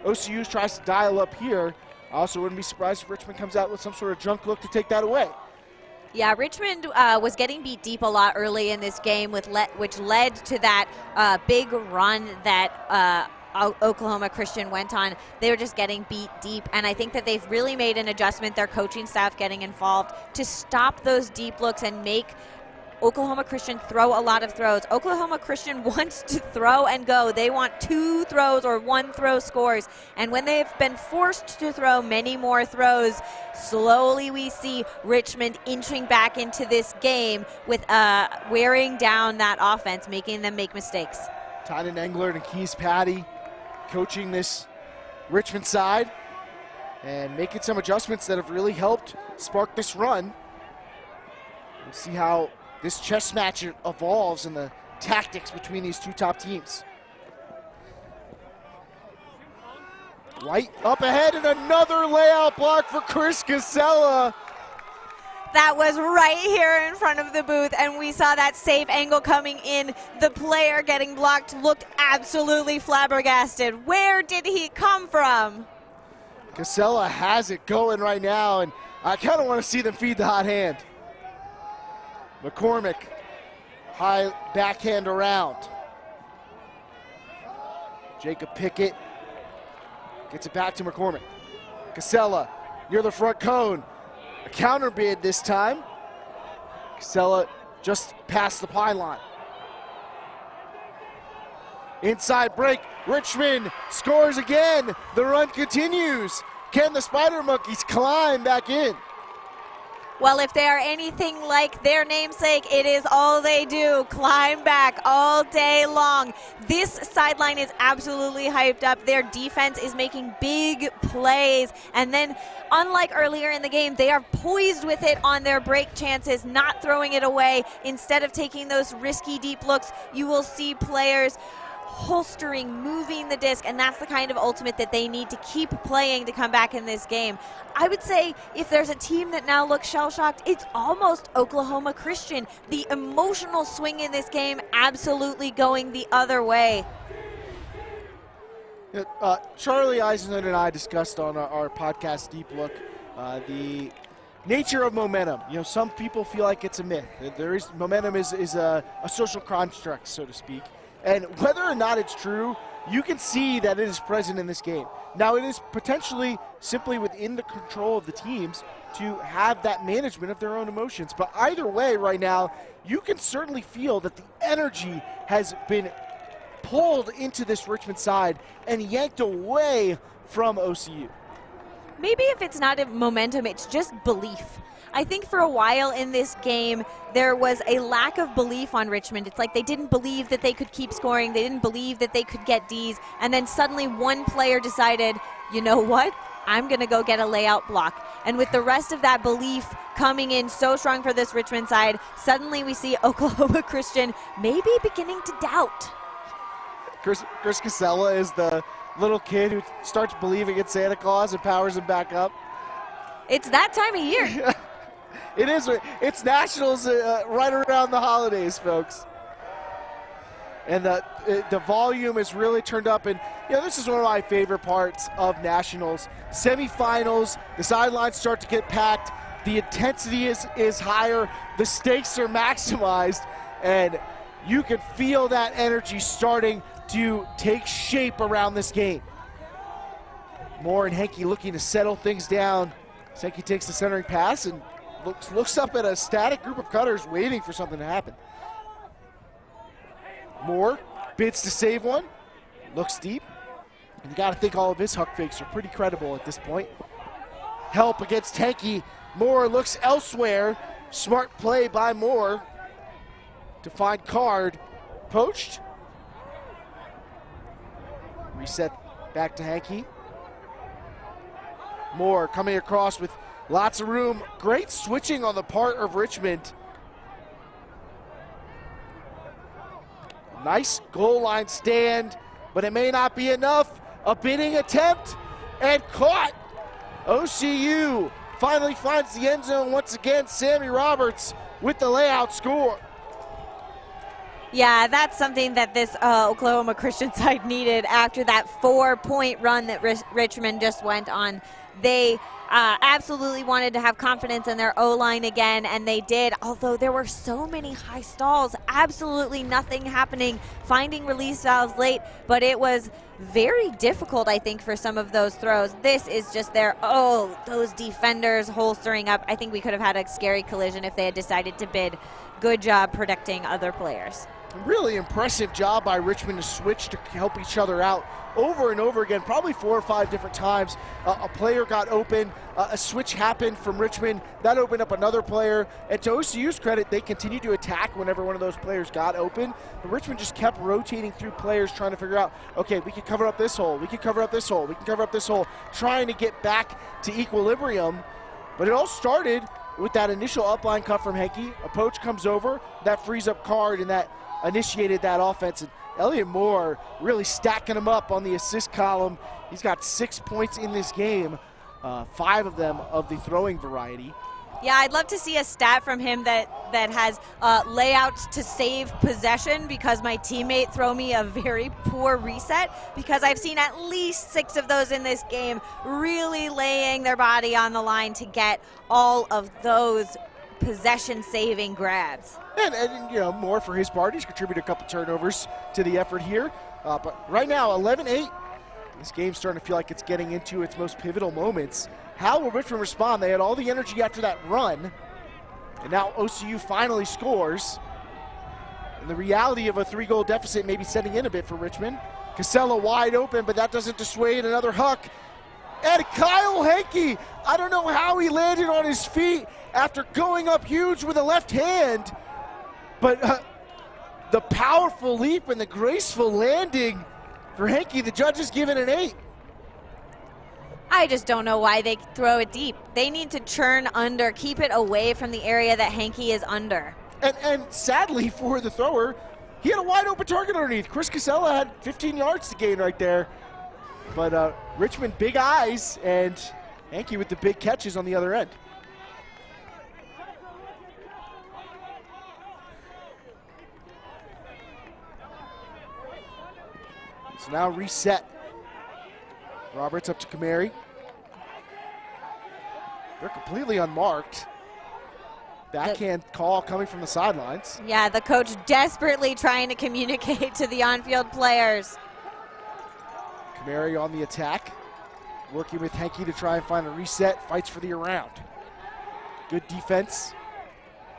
OCU tries to dial up here. I also wouldn't be surprised if Richmond comes out with some sort of junk look to take that away. Yeah, Richmond was getting beat deep a lot early in this game, which led to that big run that Oklahoma Christian went on. They were just getting beat deep, and I think that they've really made an adjustment, their coaching staff getting involved, to stop those deep looks and make Oklahoma Christian throw a lot of throws. Oklahoma Christian wants to throw and go. They want 2 throws or 1 throw scores, and when they've been forced to throw many more throws, slowly we see Richmond inching back into this game with wearing down that offense, making them make mistakes. Tynan Englert and Keys Patty coaching this Richmond side and making some adjustments that have really helped spark this run. We'll see how this chess match evolves and the tactics between these two top teams. Right up ahead and another layout block for Chris Casella. That was right here in front of the booth, and we saw that safe angle coming in. The player getting blocked looked absolutely flabbergasted. Where did he come from? Casella has it going right now, and I kind of want to see them feed the hot hand. McCormick, high backhand around. Jacob Pickett gets it back to McCormick. Casella near the front cone. A counter bid this time. Casella just past the pylon. Inside break, Richmond scores again. The run continues. Can the Spider Monkeys climb back in? Well, if they are anything like their namesake, it is all they do, climb back all day long. This sideline is absolutely hyped up. Their defense is making big plays. And then, unlike earlier in the game, they are poised with it on their break chances, not throwing it away. Instead of taking those risky deep looks, you will see players holstering, moving the disc, and that's the kind of ultimate that they need to keep playing to come back in this game. I would say if there's a team that now looks shell-shocked, it's almost Oklahoma Christian. The emotional swing in this game absolutely going the other way. Charlie Eisenland and I discussed on our podcast Deep Look the nature of momentum. You know, some people feel like it's a myth. Momentum is a social construct, so to speak. And whether or not it's true, you can see that it is present in this game. Now, it is potentially simply within the control of the teams to have that management of their own emotions. But either way, right now, you can certainly feel that the energy has been pulled into this Richmond side and yanked away from OCU. Maybe if it's not a momentum, it's just belief. I think for a while in this game, there was a lack of belief on Richmond. It's like they didn't believe that they could keep scoring. They didn't believe that they could get Ds. And then suddenly one player decided, you know what? I'm going to go get a layout block. And with the rest of that belief coming in so strong for this Richmond side, suddenly we see Oklahoma Christian maybe beginning to doubt. Chris Casella is the little kid who starts believing in Santa Claus and powers him back up. It's that time of year. It is. It's nationals right around the holidays, folks. and the volume is really turned up. And this is one of my favorite parts of nationals. Semifinals, the sidelines start to get packed, the intensity is higher, the stakes are maximized, and you can feel that energy starting to take shape around this game. Moore and Henke looking to settle things down. Henke takes the centering pass and looks up at a static group of cutters waiting for something to happen. Moore bids to save one, looks deep. And you got to think all of his huck fakes are pretty credible at this point. Help against Henke. Moore looks elsewhere. Smart play by Moore to find Card. Poached. Reset back to Henke. Moore coming across with lots of room. Great switching on the part of Richmond. Nice goal line stand, but it may not be enough. A bidding attempt and caught. OCU finally finds the end zone once again. Sammy Roberts with the layout score. Yeah, that's something that this Oklahoma Christian side needed after that 4-point run that Richmond just went on. They absolutely wanted to have confidence in their O-line again, and they did, although there were so many high stalls, absolutely nothing happening, finding release valves late, but it was very difficult, I think, for some of those throws. This is just those defenders holstering up. I think we could have had a scary collision if they had decided to bid. Good job protecting other players. Really impressive job by Richmond to switch to help each other out over and over again, probably 4 or 5 different times. A player got open, a switch happened from Richmond, that opened up another player, and to OCU's credit, they continued to attack whenever one of those players got open, but Richmond just kept rotating through players trying to figure out, okay, we can cover up this hole, we can cover up this hole, we can cover up this hole, trying to get back to equilibrium. But it all started with that initial upline cut from Henke. A poach comes over, that frees up Card, and that initiated that offense. And Elliot Moore really stacking him up on the assist column. He's got 6 points in this game, 5 of them of the throwing variety. Yeah, I'd love to see a stat from him that has layouts to save possession, because my teammate throw me a very poor reset, because I've seen at least 6 of those in this game, really laying their body on the line to get all of those possession-saving grabs. And Moore, for his part, he's contributed a couple turnovers to the effort here. But right now, 11-8. This game's starting to feel like it's getting into its most pivotal moments. How will Richmond respond? They had all the energy after that run, and now OCU finally scores. And the reality of a 3-goal deficit may be setting in a bit for Richmond. Casella wide open, but that doesn't dissuade another huck. And Kyle Henke, I don't know how he landed on his feet after going up huge with a left hand, but the powerful leap and the graceful landing for Henke, the judges give it an 8. I just don't know why they throw it deep. They need to churn under, keep it away from the area that Henke is under. And sadly for the thrower, he had a wide open target underneath. Chris Casella had 15 yards to gain right there. But Richmond, big eyes, and Henke with the big catches on the other end. So now reset. Roberts up to Kamari. They're completely unmarked. Backhand call coming from the sidelines. Yeah, the coach desperately trying to communicate to the on-field players. Kamari on the attack, working with Henke to try and find a reset, fights for the around. Good defense,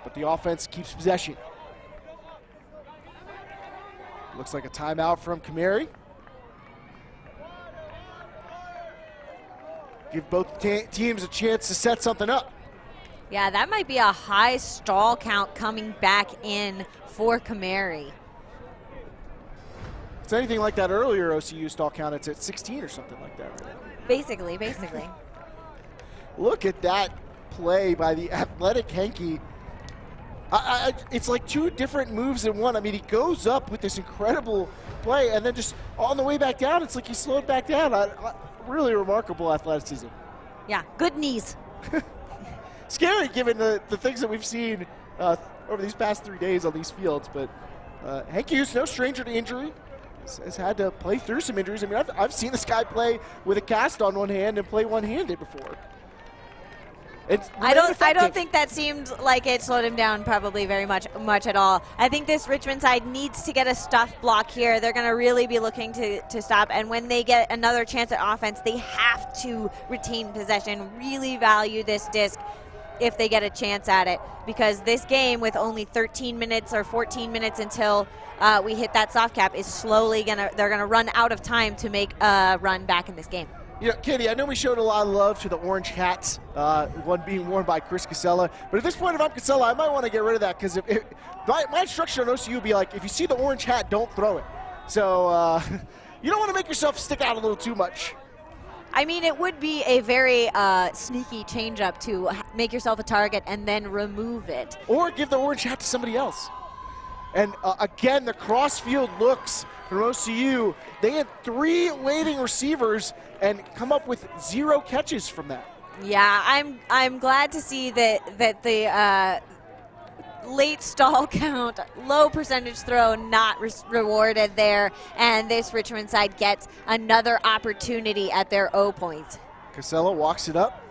but the offense keeps possession. Looks like a timeout from Kamari. Give both teams a chance to set something up. Yeah, that might be a high stall count coming back in for Kamari. It's anything like that earlier OCU stall count, it's at 16 or something like that right now. Basically. Look at that play by the athletic Henke. It's like 2 different moves in one. I mean, he goes up with this incredible play, and then just on the way back down, it's like he slowed back down. Really remarkable athleticism. Yeah, good knees. Scary given the things that we've seen over these past 3 days on these fields, but Henke, who's no stranger to injury, has had to play through some injuries. I mean, I've seen this guy play with a cast on one hand and play one-handed before. I don't think that seemed like it slowed him down probably very much at all. I think this Richmond side needs to get a stuff block here. They're going to really be looking to stop, and when they get another chance at offense, they have to retain possession, really value this disc if they get a chance at it, because this game with only 13 minutes or 14 minutes until we hit that soft cap is slowly they're gonna run out of time to make a run back in this game. You know, Katie, I know we showed a lot of love to the orange hats, one being worn by Chris Casella, but at this point, if I'm Casella, I might want to get rid of that, because my instruction on OCU would be like, if you see the orange hat, don't throw it. So you don't want to make yourself stick out a little too much. I mean, it would be a very sneaky change-up to make yourself a target and then remove it. Or give the orange hat to somebody else. And again, the cross-field looks from OCU. They had 3 waiting receivers and come up with 0 catches from that. Yeah, I'm glad to see that the late stall count, low percentage throw not rewarded there, and this Richmond side gets another opportunity at their O point. Casella walks it up,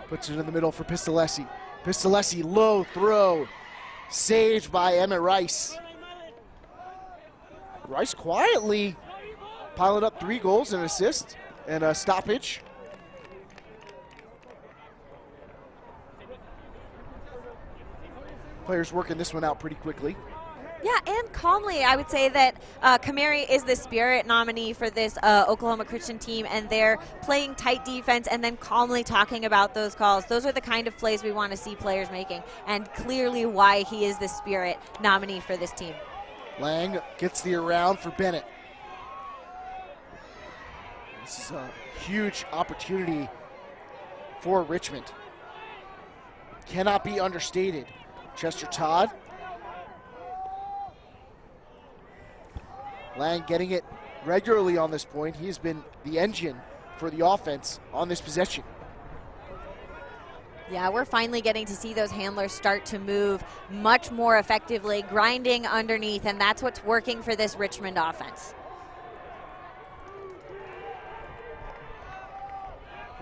puts it in the middle for Pistolesi. Pistolesi, low throw, saved by Emmett Rice. Rice quietly piling up 3 goals, an assist, and a stoppage. Players working this one out pretty quickly. Yeah, and calmly. I would say that Kamari is the spirit nominee for this Oklahoma Christian team, and they're playing tight defense and then calmly talking about those calls. Those are the kind of plays we want to see players making, and clearly why he is the spirit nominee for this team. Lang gets the around for Bennett. This is a huge opportunity for Richmond. Cannot be understated. Chester Todd. Lang getting it regularly on this point. He has been the engine for the offense on this possession. Yeah, we're finally getting to see those handlers start to move much more effectively, grinding underneath, and that's what's working for this Richmond offense.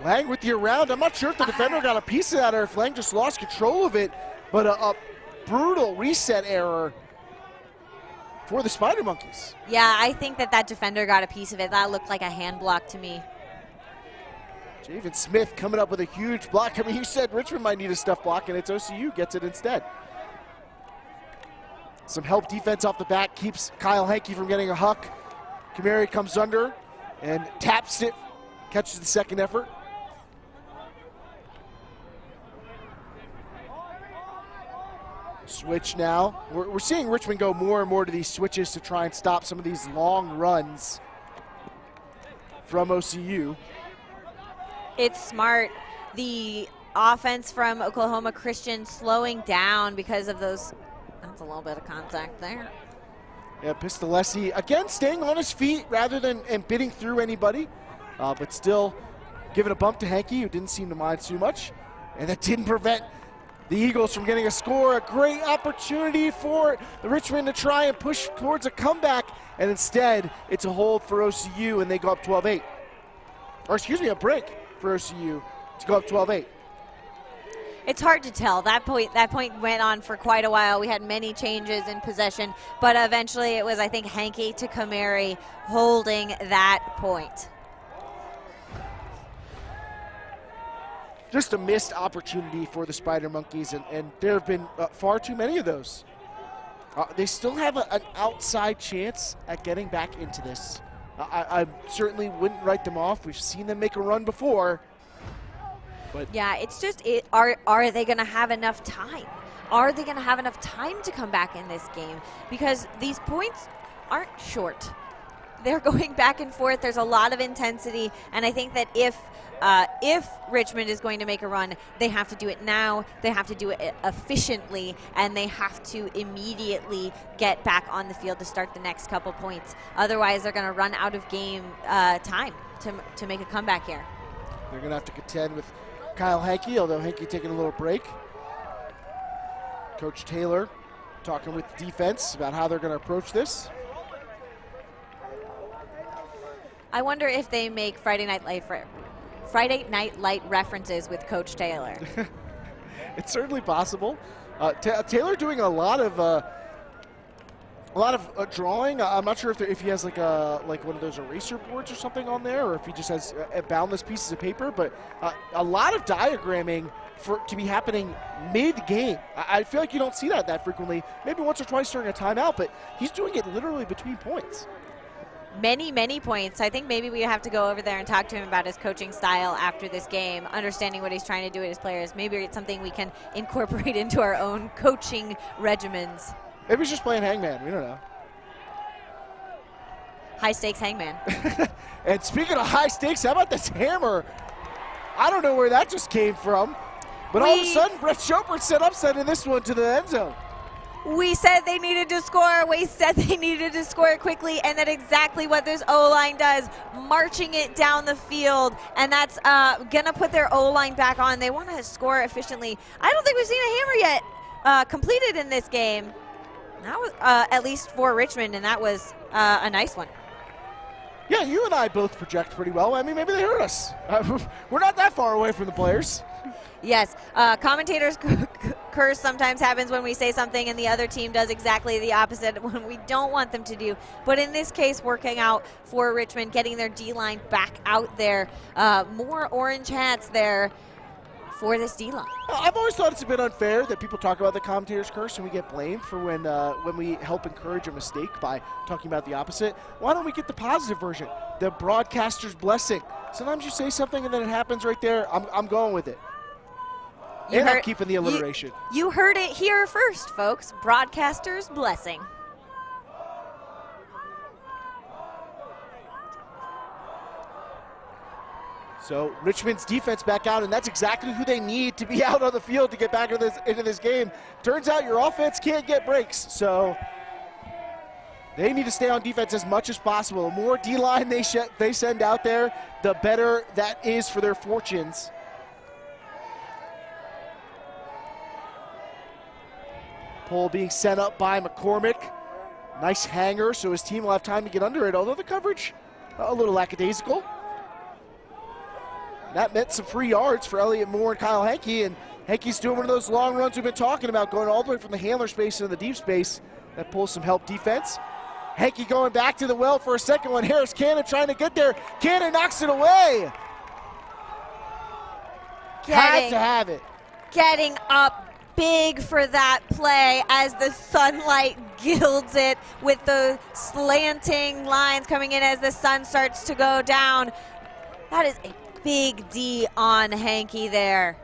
Lang with the around. I'm not sure if the defender got a piece of that or if Lang just lost control of it, but a brutal reset error for the Spider Monkeys. Yeah, I think that defender got a piece of it. That looked like a hand block to me. Javen Smith coming up with a huge block. I mean, you said Richmond might need a stuff block, and it's OCU gets it instead. Some help defense off the back keeps Kyle Henke from getting a huck. Kamari comes under and taps it, catches the second effort. Switch now. We're seeing Richmond go more and more to these switches to try and stop some of these long runs from OCU. It's smart. The offense from Oklahoma Christian slowing down because of those. That's a little bit of contact there. Yeah, Pistolesi, again, staying on his feet rather than bidding through anybody, but still giving a bump to Henke, who didn't seem to mind too much. And that didn't prevent the Eagles from getting a score. A great opportunity for the Richmond to try and push towards a comeback, and instead it's a hold for OCU, and they go up 12-8. Or excuse me, a break for OCU to go up 12-8. It's hard to tell. That point went on for quite a while. We had many changes in possession, but eventually it was, I think, Henke to Kamari holding that point. Just a missed opportunity for the Spider Monkeys, and there have been far too many of those. They still have an outside chance at getting back into this. I certainly wouldn't write them off. We've seen them make a run before. But yeah, it's just, are they going to have enough time? Are they going to have enough time to come back in this game? Because these points aren't short. They're going back and forth. There's a lot of intensity, and I think that if Richmond is going to make a run, they have to do it now, they have to do it efficiently, and they have to immediately get back on the field to start the next couple points. Otherwise, they're going to run out of game time to make a comeback here. They're going to have to contend with Kyle Henke, although Henke taking a little break. Coach Taylor talking with the defense about how they're going to approach this. I wonder if they make Friday Night Light references with Coach Taylor. It's certainly possible. Taylor doing a lot of drawing. I'm not sure if he has like one of those eraser boards or something on there, or if he just has boundless pieces of paper. But a lot of diagramming to be happening mid-game. I feel like you don't see that frequently. Maybe once or twice during a timeout, but he's doing it literally between points. Many points. I think maybe we have to go over there and talk to him about his coaching style after this game, understanding what he's trying to do with his players. Maybe it's something we can incorporate into our own coaching regimens. Maybe he's just playing hangman. We don't know. High stakes hangman. And speaking of high stakes, how about this hammer? I don't know where that just came from, but all of a sudden Brett Chopert set up sending this one to the end zone. We said they needed to score. We said they needed to score quickly, and that's exactly what this O-line does, marching it down the field, and that's going to put their O-line back on. They want to score efficiently. I don't think we've seen a hammer yet completed in this game. That was at least for Richmond, and that was a nice one. Yeah, you and I both project pretty well. I mean, maybe they heard us. We're not that far away from the players. Yes, commentators curse sometimes happens when we say something and the other team does exactly the opposite when we don't want them to do. But in this case, working out for Richmond, getting their D-line back out there. More orange hats there for this D-line. I've always thought it's a bit unfair that people talk about the commentator's curse and we get blamed for when we help encourage a mistake by talking about the opposite. Why don't we get the positive version, the broadcaster's blessing? Sometimes you say something and then it happens right there. I'm going with it. And I'm keeping the alliteration. You heard it here first, folks. Broadcaster's blessing. So Richmond's defense back out, and that's exactly who they need to be out on the field to get back into this game. Turns out your offense can't get breaks, so they need to stay on defense as much as possible. The more D-line they send out there, the better that is for their fortunes. Pull being sent up by McCormick. Nice hanger, so his team will have time to get under it, although the coverage a little lackadaisical. That meant some free yards for Elliott Moore and Kyle Henke, and Henke's doing one of those long runs we've been talking about, going all the way from the handler space into the deep space. That pulls some help defense. Henke going back to the well for a second one. Harris Cannon trying to get there. Cannon knocks it away. Had to have it. Getting up big for that play as the sunlight gilds it with the slanting lines coming in as the sun starts to go down. That is a big D on Henke there.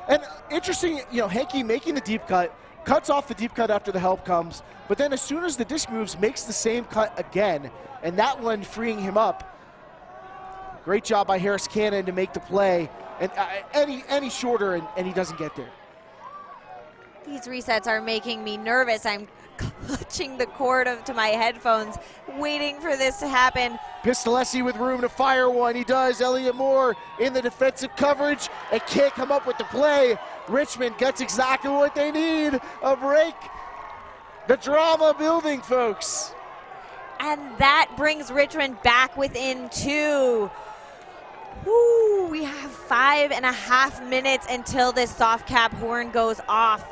And interesting, Henke making the deep cut, cuts off the deep cut after the help comes, but then as soon as the disc moves, makes the same cut again, and that one freeing him up. Great job by Harris Cannon to make the play, and any shorter, and he doesn't get there. These resets are making me nervous. I'm clutching the cord to my headphones, waiting for this to happen. Pistolesi with room to fire one. He does. Elliott Moore in the defensive coverage and can't come up with the play. Richmond gets exactly what they need, a break. The drama building, folks. And that brings Richmond back within 2. Woo, we have 5.5 minutes until this soft cap horn goes off.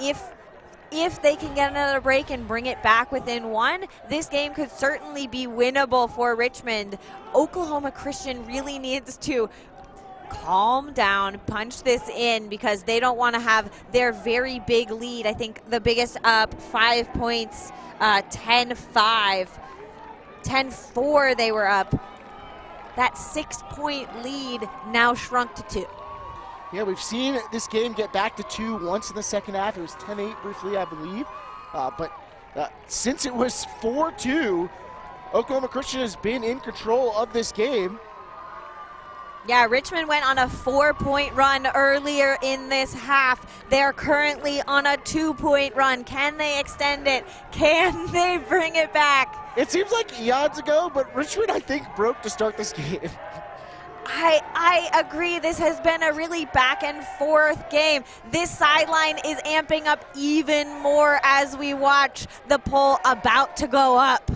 If they can get another break and bring it back within 1, this game could certainly be winnable for Richmond. Oklahoma Christian really needs to calm down, punch this in, because they don't want to have their very big lead. I think the biggest up 5 points, 10-5, 10-4 they were up. That 6-point lead now shrunk to 2. Yeah, we've seen this game get back to 2 once in the second half. It was 10-8 briefly, I believe. But since it was 4-2, Oklahoma Christian has been in control of this game. Yeah, Richmond went on a 4-point run earlier in this half. They're currently on a 2-point run. Can they extend it? Can they bring it back? It seems like eons ago, but Richmond, I think, broke to start this game. I agree. This has been a really back and forth game. This sideline is amping up even more as we watch the poll about to go up.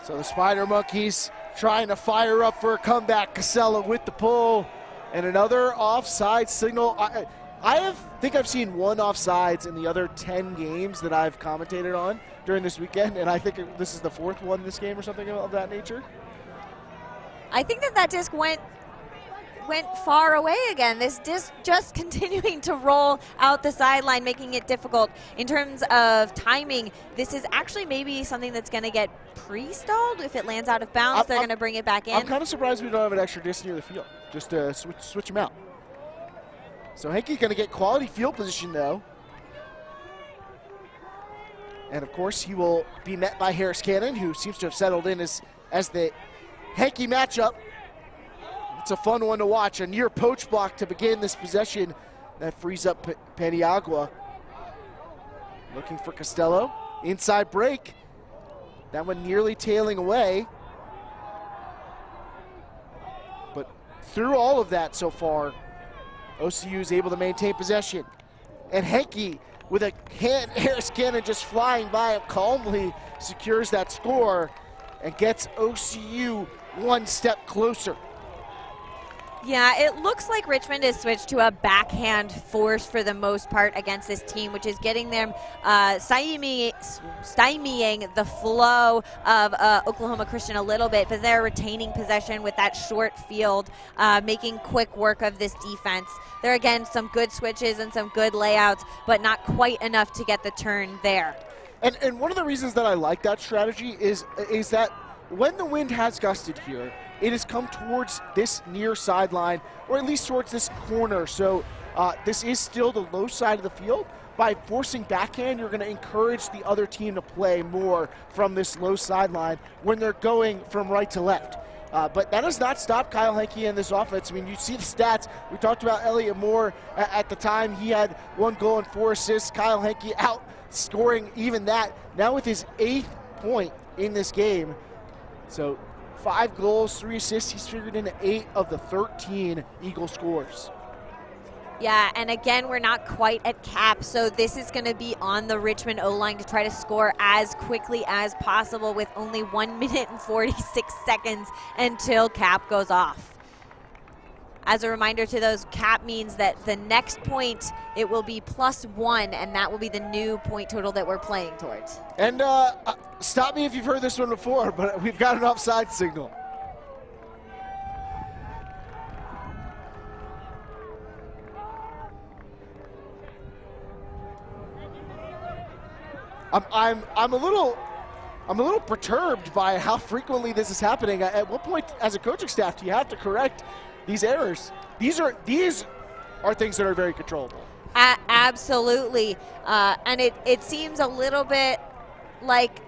So the Spider Monkeys trying to fire up for a comeback. Casella with the pull and another offside signal. I think I've seen one offsides in the other 10 games that I've commentated on during this weekend, and I think this is the fourth one this game or something of that nature. I think that disc went far away again. This disc just continuing to roll out the sideline, making it difficult. In terms of timing, this is actually maybe something that's going to get pre-stalled. If it lands out of bounds, they're going to bring it back in. I'm kind of surprised we don't have an extra disc near the field, just to switch them out. So Henke's going to get quality field position, though. And, of course, he will be met by Harris Cannon, who seems to have settled in as the Henke matchup. It's a fun one to watch. A near poach block to begin this possession that frees up Paniagua. Looking for Costello. Inside break. That one nearly tailing away. But through all of that so far, OCU is able to maintain possession. And Henke, with a Harris Cannon just flying by him, calmly secures that score and gets OCU one step closer. Yeah, it looks like Richmond has switched to a backhand force for the most part against this team, which is getting them stymieing the flow of Oklahoma Christian a little bit, but they're retaining possession with that short field, making quick work of this defense. There are, again, some good switches and some good layouts, but not quite enough to get the turn there. And one of the reasons that I like that strategy is that when the wind has gusted here, it has come towards this near sideline, or at least towards this corner. So this is still the low side of the field. By forcing backhand, you're going to encourage the other team to play more from this low sideline when they're going from right to left. But that has not stopped Kyle Henke and this offense. I mean, you see the stats. We talked about Elliot Moore at the time. He had 1 goal and 4 assists. Kyle Henke out scoring even that. Now with his 8th point in this game. So 5 goals, 3 assists. He's figured into 8 of the 13 Eagle scores. Yeah, and again, we're not quite at cap, so this is going to be on the Richmond O-line to try to score as quickly as possible with only 1 minute and 46 seconds until cap goes off. As a reminder to those, cap means that the next point, it will be +1, and that will be the new point total that we're playing towards. And stop me if you've heard this one before, but we've got an offside signal. I'm a little perturbed by how frequently this is happening. At what point, as a coaching staff, do you have to correct these errors? These are things that are very controllable. Absolutely, and it seems a little bit like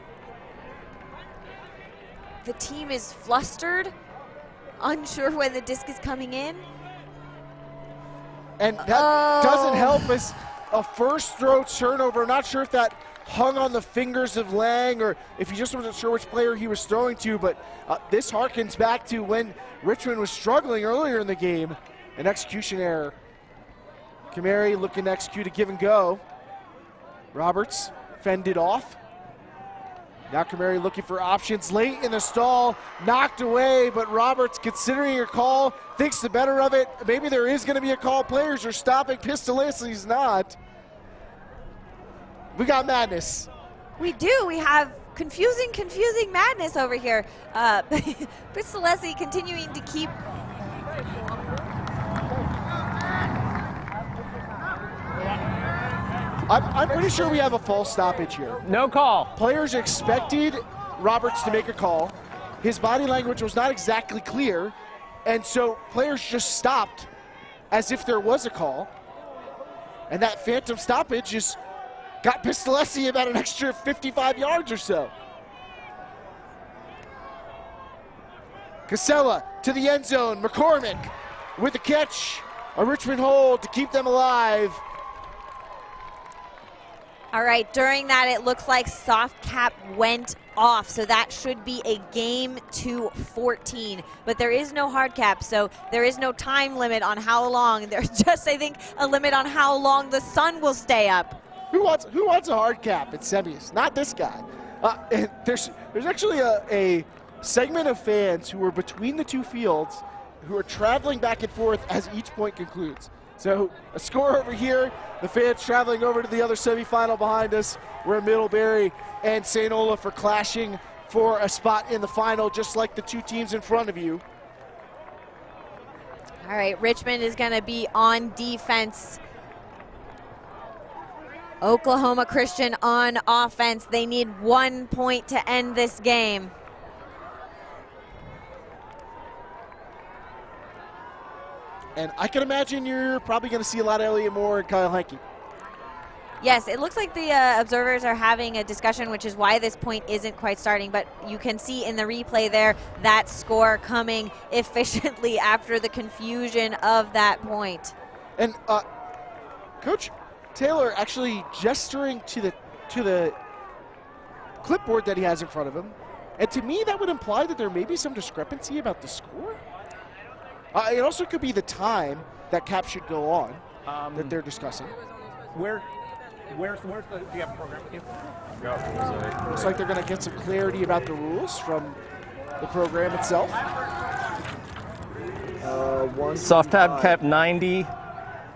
the team is flustered, unsure when the disc is coming in. And that doesn't help us. A first throw turnover. Not sure if that hung on the fingers of Lang or if he just wasn't sure which player he was throwing to, but this harkens back to when Richmond was struggling earlier in the game. An execution error. Kamari looking to execute a give and go. Roberts fended off. Now Kamari looking for options late in the stall, knocked away, but Roberts, considering your call, thinks the better of it. Maybe there is going to be a call. Players are stopping. Pistolesi's not. We got madness. We do. We have confusing madness over here. Pistolesi continuing to keep. I'm pretty sure we have a false stoppage here. No call. Players expected Roberts to make a call. His body language was not exactly clear, and so players just stopped as if there was a call. And that phantom stoppage just got Pistolesi about an extra 55 yards or so. Casella to the end zone. McCormick with the catch. A Richmond hold to keep them alive. All right, during that, it looks like soft cap went off, so that should be a game to 14. But there is no hard cap, so there is no time limit on how long. There's just, I think, a limit on how long the sun will stay up. Who wants a hard cap at semis? Not this guy. And there's actually a segment of fans who are between the two fields who are traveling back and forth as each point concludes. So a score over here, the fans traveling over to the other semifinal behind us, where Middlebury and St. Olaf are clashing for a spot in the final, just like the two teams in front of you. All right, Richmond is going to be on defense. Oklahoma Christian on offense. They need 1 point to end this game. And I can imagine you're probably going to see a lot of Elliot Moore and Kyle Henke. Yes, it looks like the observers are having a discussion, which is why this point isn't quite starting. But you can see in the replay there that score coming efficiently after the confusion of that point. And Coach Taylor actually gesturing to the clipboard that he has in front of him. And to me, that would imply that there may be some discrepancy about the score. It also could be the time that cap should go on that they're discussing. Where's the, do you have a program with you? Looks like they're going to get some clarity about the rules from the program itself. Soft cap 90.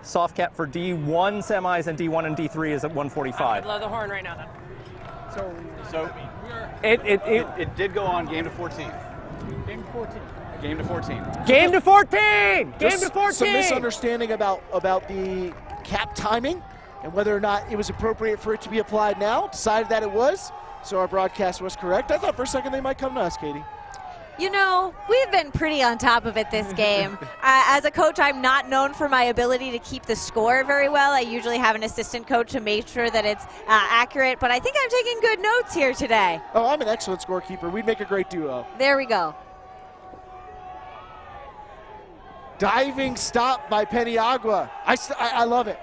Soft cap for D1 semis and D1 and D3 is at 145. I'd love the horn right now then. So it did go on game to 14. Game 14. Game to 14. Game to 14! Game to 14! Some misunderstanding about the cap timing and whether or not it was appropriate for it to be applied now. Decided that it was, so our broadcast was correct. I thought for a second they might come to us, Katie. You know, we've been pretty on top of it this game. As a coach, I'm not known for my ability to keep the score very well. I usually have an assistant coach to make sure that it's accurate, but I think I'm taking good notes here today. Oh, I'm an excellent scorekeeper. We'd make a great duo. There we go. Diving stop by Peniagua. I love it.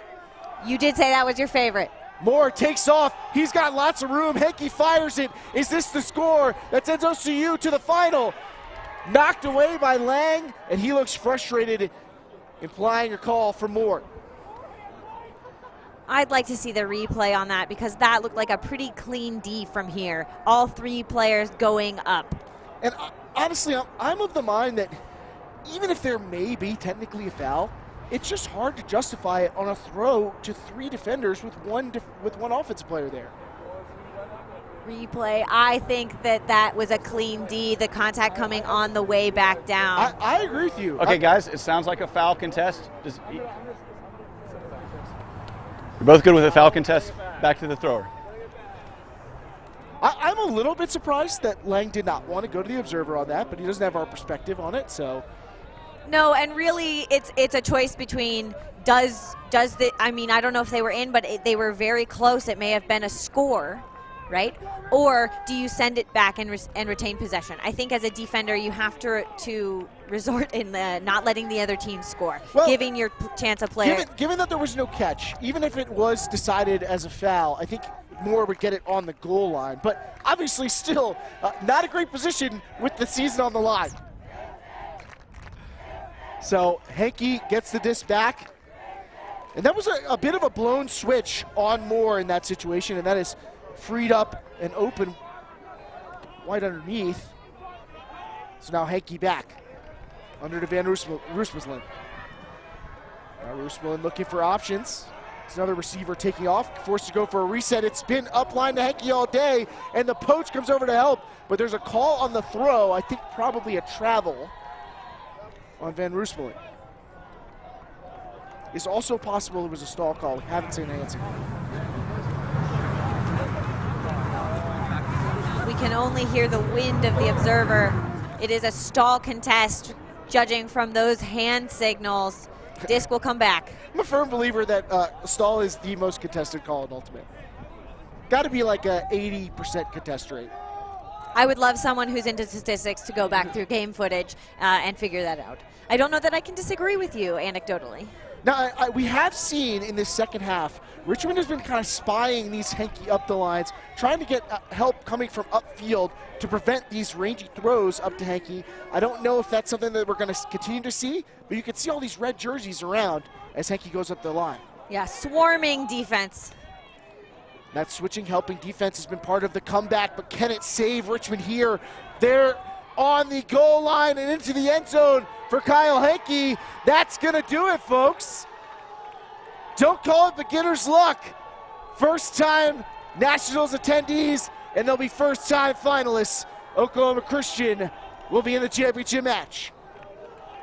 You did say that was your favorite. Moore takes off. He's got lots of room. Henke fires it. Is this the score that sends OCU to the final? Knocked away by Lang, and he looks frustrated, implying a call for Moore. I'd like to see the replay on that because that looked like a pretty clean D from here. All three players going up. And honestly, I'm of the mind that even if there may be technically a foul, it's just hard to justify it on a throw to three defenders with one offensive player there. Replay, I think that was a clean D, the contact coming on the way back down. I agree with you. Okay, guys, it sounds like a foul contest. You're both good with a foul contest? Back to the thrower. I'm a little bit surprised that Lang did not want to go to the observer on that, but he doesn't have our perspective on it, so. No, and really it's a choice between does the, I mean, I don't know if they were in, but they were very close. It may have been a score, right? Or do you send it back and retain possession? I think as a defender, you have to resort in not letting the other team score, well, giving your chance of player. Given that there was no catch, even if it was decided as a foul, I think Moore would get it on the goal line. But obviously still not a great position with the season on the line. So Henke gets the disc back. And that was a bit of a blown switch on Moore in that situation, and that is freed up and open wide underneath. So now Henke back under to Van Roosmalen. Now Roosmalen looking for options. It's another receiver taking off, forced to go for a reset. It's been upline to Henke all day, and the poach comes over to help, but there's a call on the throw, I think probably a travel on Van Roosmalen. It's also possible it was a stall call. We haven't seen an answer. We can only hear the wind of the observer. It is a stall contest, judging from those hand signals. Disc will come back. I'm a firm believer that stall is the most contested call in Ultimate. Got to be like a 80% contest rate. I would love someone who's into statistics to go back through game footage and figure that out. I don't know that I can disagree with you anecdotally. Now, we have seen in this second half, Richmond has been kind of spying these Henke up the lines, trying to get help coming from upfield to prevent these rangy throws up to Henke. I don't know if that's something that we're going to continue to see, but you can see all these red jerseys around as Henke goes up the line. Yeah, swarming defense. That switching, helping defense has been part of the comeback, but can it save Richmond here? They're on the goal line and into the end zone for Kyle Henke. That's going to do it, folks. Don't call it beginner's luck. First time Nationals attendees, and they'll be first time finalists. Oklahoma Christian will be in the championship match.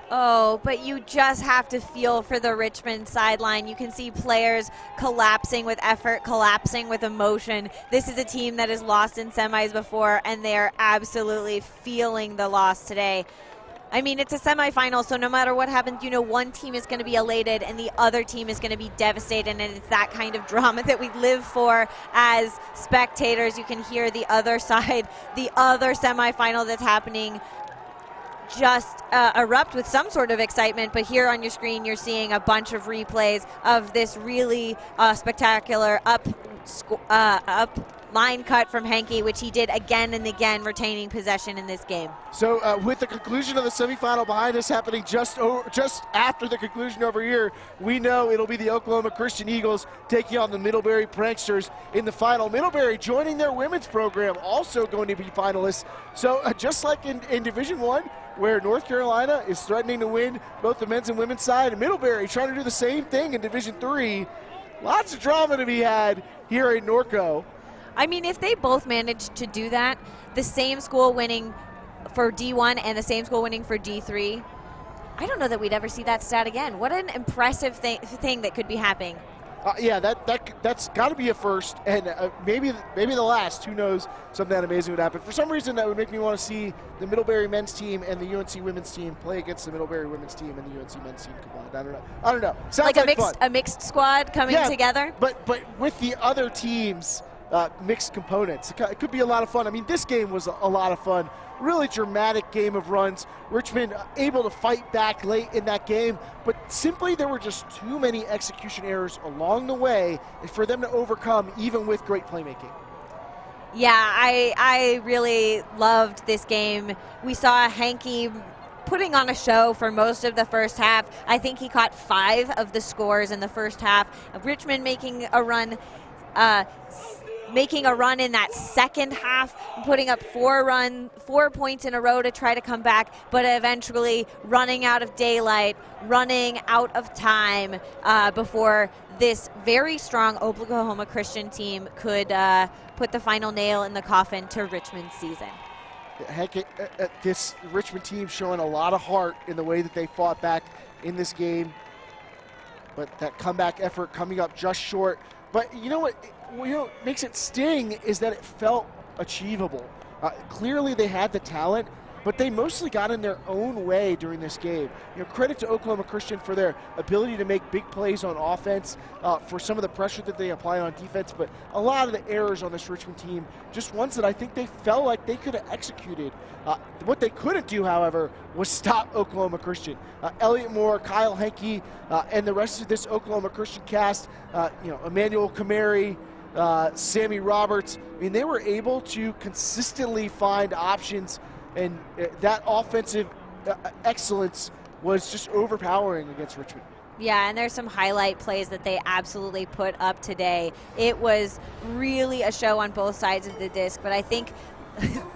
Oh, but you just have to feel for the Richmond sideline. You can see players collapsing with effort, collapsing with emotion. This is a team that has lost in semis before, and they're absolutely feeling the loss today. I mean, it's a semifinal, so no matter what happens, you know one team is going to be elated and the other team is going to be devastated, and it's that kind of drama that we live for as spectators. You can hear the other side, the other semifinal that's happening, just erupt with some sort of excitement. But here on your screen, you're seeing a bunch of replays of this really spectacular up line cut from Henke, which he did again and again, retaining possession in this game. So with the conclusion of the semifinal behind us happening just after the conclusion over here, we know it'll be the Oklahoma Christian Eagles taking on the Middlebury Pranksters in the final. Middlebury joining their women's program, also going to be finalists. So just like in Division I, where North Carolina is threatening to win both the men's and women's side, and Middlebury trying to do the same thing in Division III. Lots of drama to be had here in Norco. I mean, if they both managed to do that, the same school winning for D1 and the same school winning for D3, I don't know that we'd ever see that stat again. What an impressive thing that could be happening. Yeah, that's got to be a first, and maybe the last. Who knows? Something amazing would happen. For some reason, that would make me want to see the Middlebury men's team and the UNC women's team play against the Middlebury women's team and the UNC men's team combined. I don't know. Sounds like a mixed squad coming together. But with the other teams. Mixed components. It could be a lot of fun. I mean, this game was a lot of fun. Really dramatic game of runs. Richmond able to fight back late in that game, but simply there were just too many execution errors along the way for them to overcome, even with great playmaking. Yeah, I really loved this game. We saw Henke putting on a show for most of the first half. I think he caught 5 of the scores in the first half. Richmond making a run in that second half, putting up 4 points in a row to try to come back, but eventually running out of daylight, running out of time before this very strong Oklahoma Christian team could put the final nail in the coffin to Richmond's season. Heck, this Richmond team showing a lot of heart in the way that they fought back in this game, but that comeback effort coming up just short. But you know what? What makes it sting is that it felt achievable. Clearly they had the talent, but they mostly got in their own way during this game. Credit to Oklahoma Christian for their ability to make big plays on offense, for some of the pressure that they apply on defense, but a lot of the errors on this Richmond team, just ones that I think they felt like they could have executed. What they couldn't do, however, was stop Oklahoma Christian. Elliot Moore, Kyle Henke, and the rest of this Oklahoma Christian cast, Emmanuel Kamari, Sammy Roberts, I mean, they were able to consistently find options, and that offensive excellence was just overpowering against Richmond. Yeah, and there's some highlight plays that they absolutely put up today. It was really a show on both sides of the disc, but I think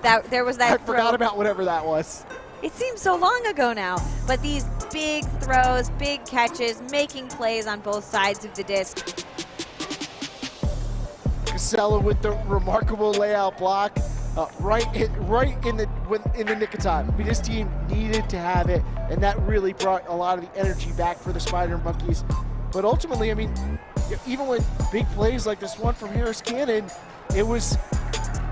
that there was that I forgot about whatever that was. It seems so long ago now, but these big throws, big catches, making plays on both sides of the disc. Casella with the remarkable layout block, right in the nick of time. I mean, this team needed to have it, and that really brought a lot of the energy back for the Spider Monkeys. But ultimately, I mean, even with big plays like this one from Harris Cannon, it was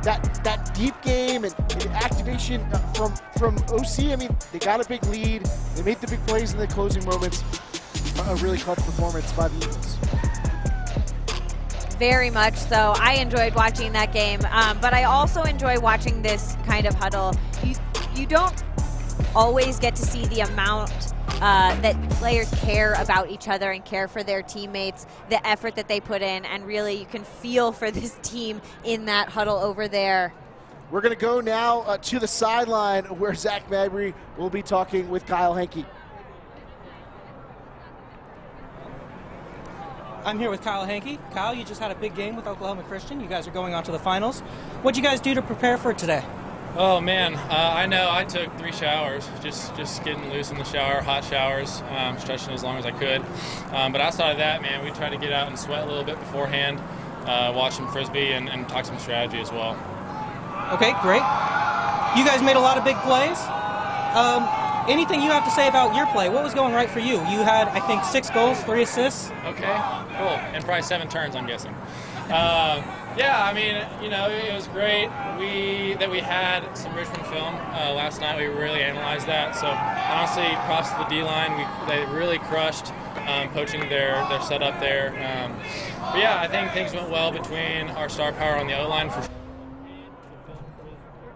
that deep game and the activation from OC. I mean, they got a big lead. They made the big plays in the closing moments. A really clutch performance by the Eagles. Very much so. I enjoyed watching that game, but I also enjoy watching this kind of huddle. You don't always get to see the amount that players care about each other and care for their teammates, the effort that they put in, and really you can feel for this team in that huddle over there. We're going to go now to the sideline where Zach Mabry will be talking with Kyle Henke. I'm here with Kyle Henke. Kyle, you just had a big game with Oklahoma Christian. You guys are going on to the finals. What'd you guys do to prepare for today? Oh man, I know I took 3 showers, just getting loose in the shower, hot showers, stretching as long as I could. But outside of that, man, we tried to get out and sweat a little bit beforehand, watch some Frisbee and talk some strategy as well. Okay, great. You guys made a lot of big plays. Anything you have to say about your play? What was going right for you? You had, I think, 6 goals, 3 assists. Okay, cool. And probably 7 turns, I'm guessing. Yeah, I mean, you know, it was great that we had some Richmond film last night. We really analyzed that. So honestly, props to the D-line. They really crushed poaching their setup there. But yeah, I think things went well between our star power on the O-line for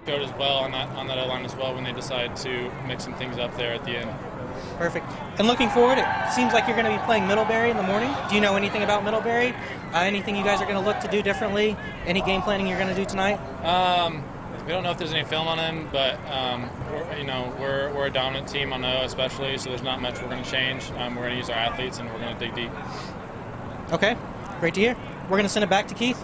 showed as well on that O-line as well when they decided to mix some things up there at the end. Perfect. And looking forward, it seems like you're going to be playing Middlebury in the morning. Do you know anything about Middlebury? Anything you guys are going to look to do differently? Any game planning you're going to do tonight? We don't know if there's any film on them, but we're a dominant team on O especially, so there's not much we're going to change. We're going to use our athletes and we're going to dig deep. Okay, great to hear. We're going to send it back to Keith.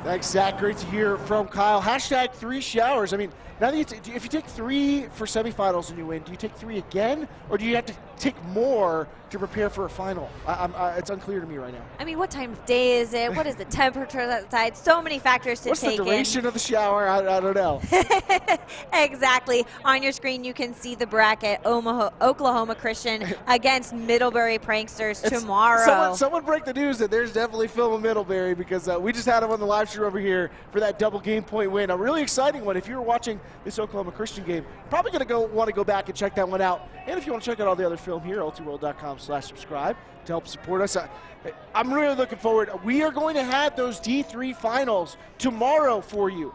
Thanks, Zach. Great to hear from Kyle. Hashtag 3 showers. I mean, now that if you take 3 for semifinals and you win, do you take 3 again, or do you have to take more to prepare for a final? It's unclear to me right now. I mean, what time of day is it? What is the temperature outside? So many factors to What's take in. What's the duration of the shower? I don't know. Exactly. On your screen, you can see the bracket: Oklahoma Christian against Middlebury Pranksters tomorrow. Someone break the news that there's definitely film of Middlebury, because we just had him on the live stream over here for that double game point win. A really exciting one. If you were watching this Oklahoma Christian game, probably going to want to go back and check that one out. And if you want to check out all the other film here, ultiworld.com/subscribe to help support us. I'm really looking forward. We are going to have those D3 finals tomorrow for you.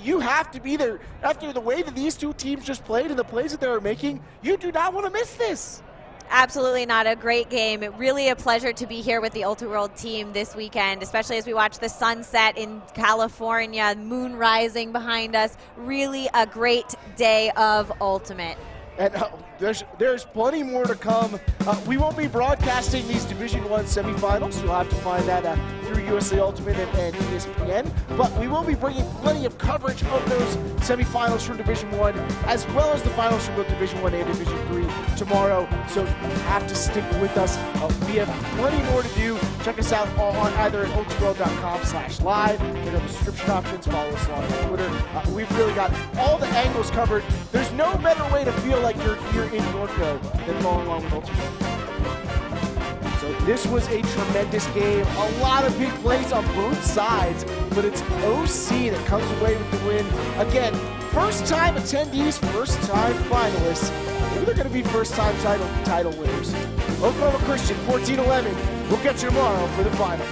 You have to be there. After the way that these two teams just played and the plays that they were making, you do not want to miss this. Absolutely not. A great game. Really a pleasure to be here with the Ultiworld team this weekend, especially as we watch the sunset in California, moon rising behind us. Really a great day of Ultimate. And there's plenty more to come. We won't be broadcasting these Division I semifinals. You'll have to find that through USA Ultimate and ESPN. But we will be bringing plenty of coverage of those semifinals from Division I, as well as the finals from both Division I and Division III tomorrow. So you have to stick with us. We have plenty more to do. Check us out on either at ultiworld.com/live. There are subscription options. Follow us on Twitter. We've really got all the angles covered. There's no better way to feel like you're here in Norco than following along with Ultiworld. So this was a tremendous game. A lot of big plays on both sides, but it's OC that comes away with the win. Again, first-time attendees, first-time finalists. Maybe they're going to be first-time title winners. Oklahoma Christian 14-11. We'll catch you tomorrow for the final.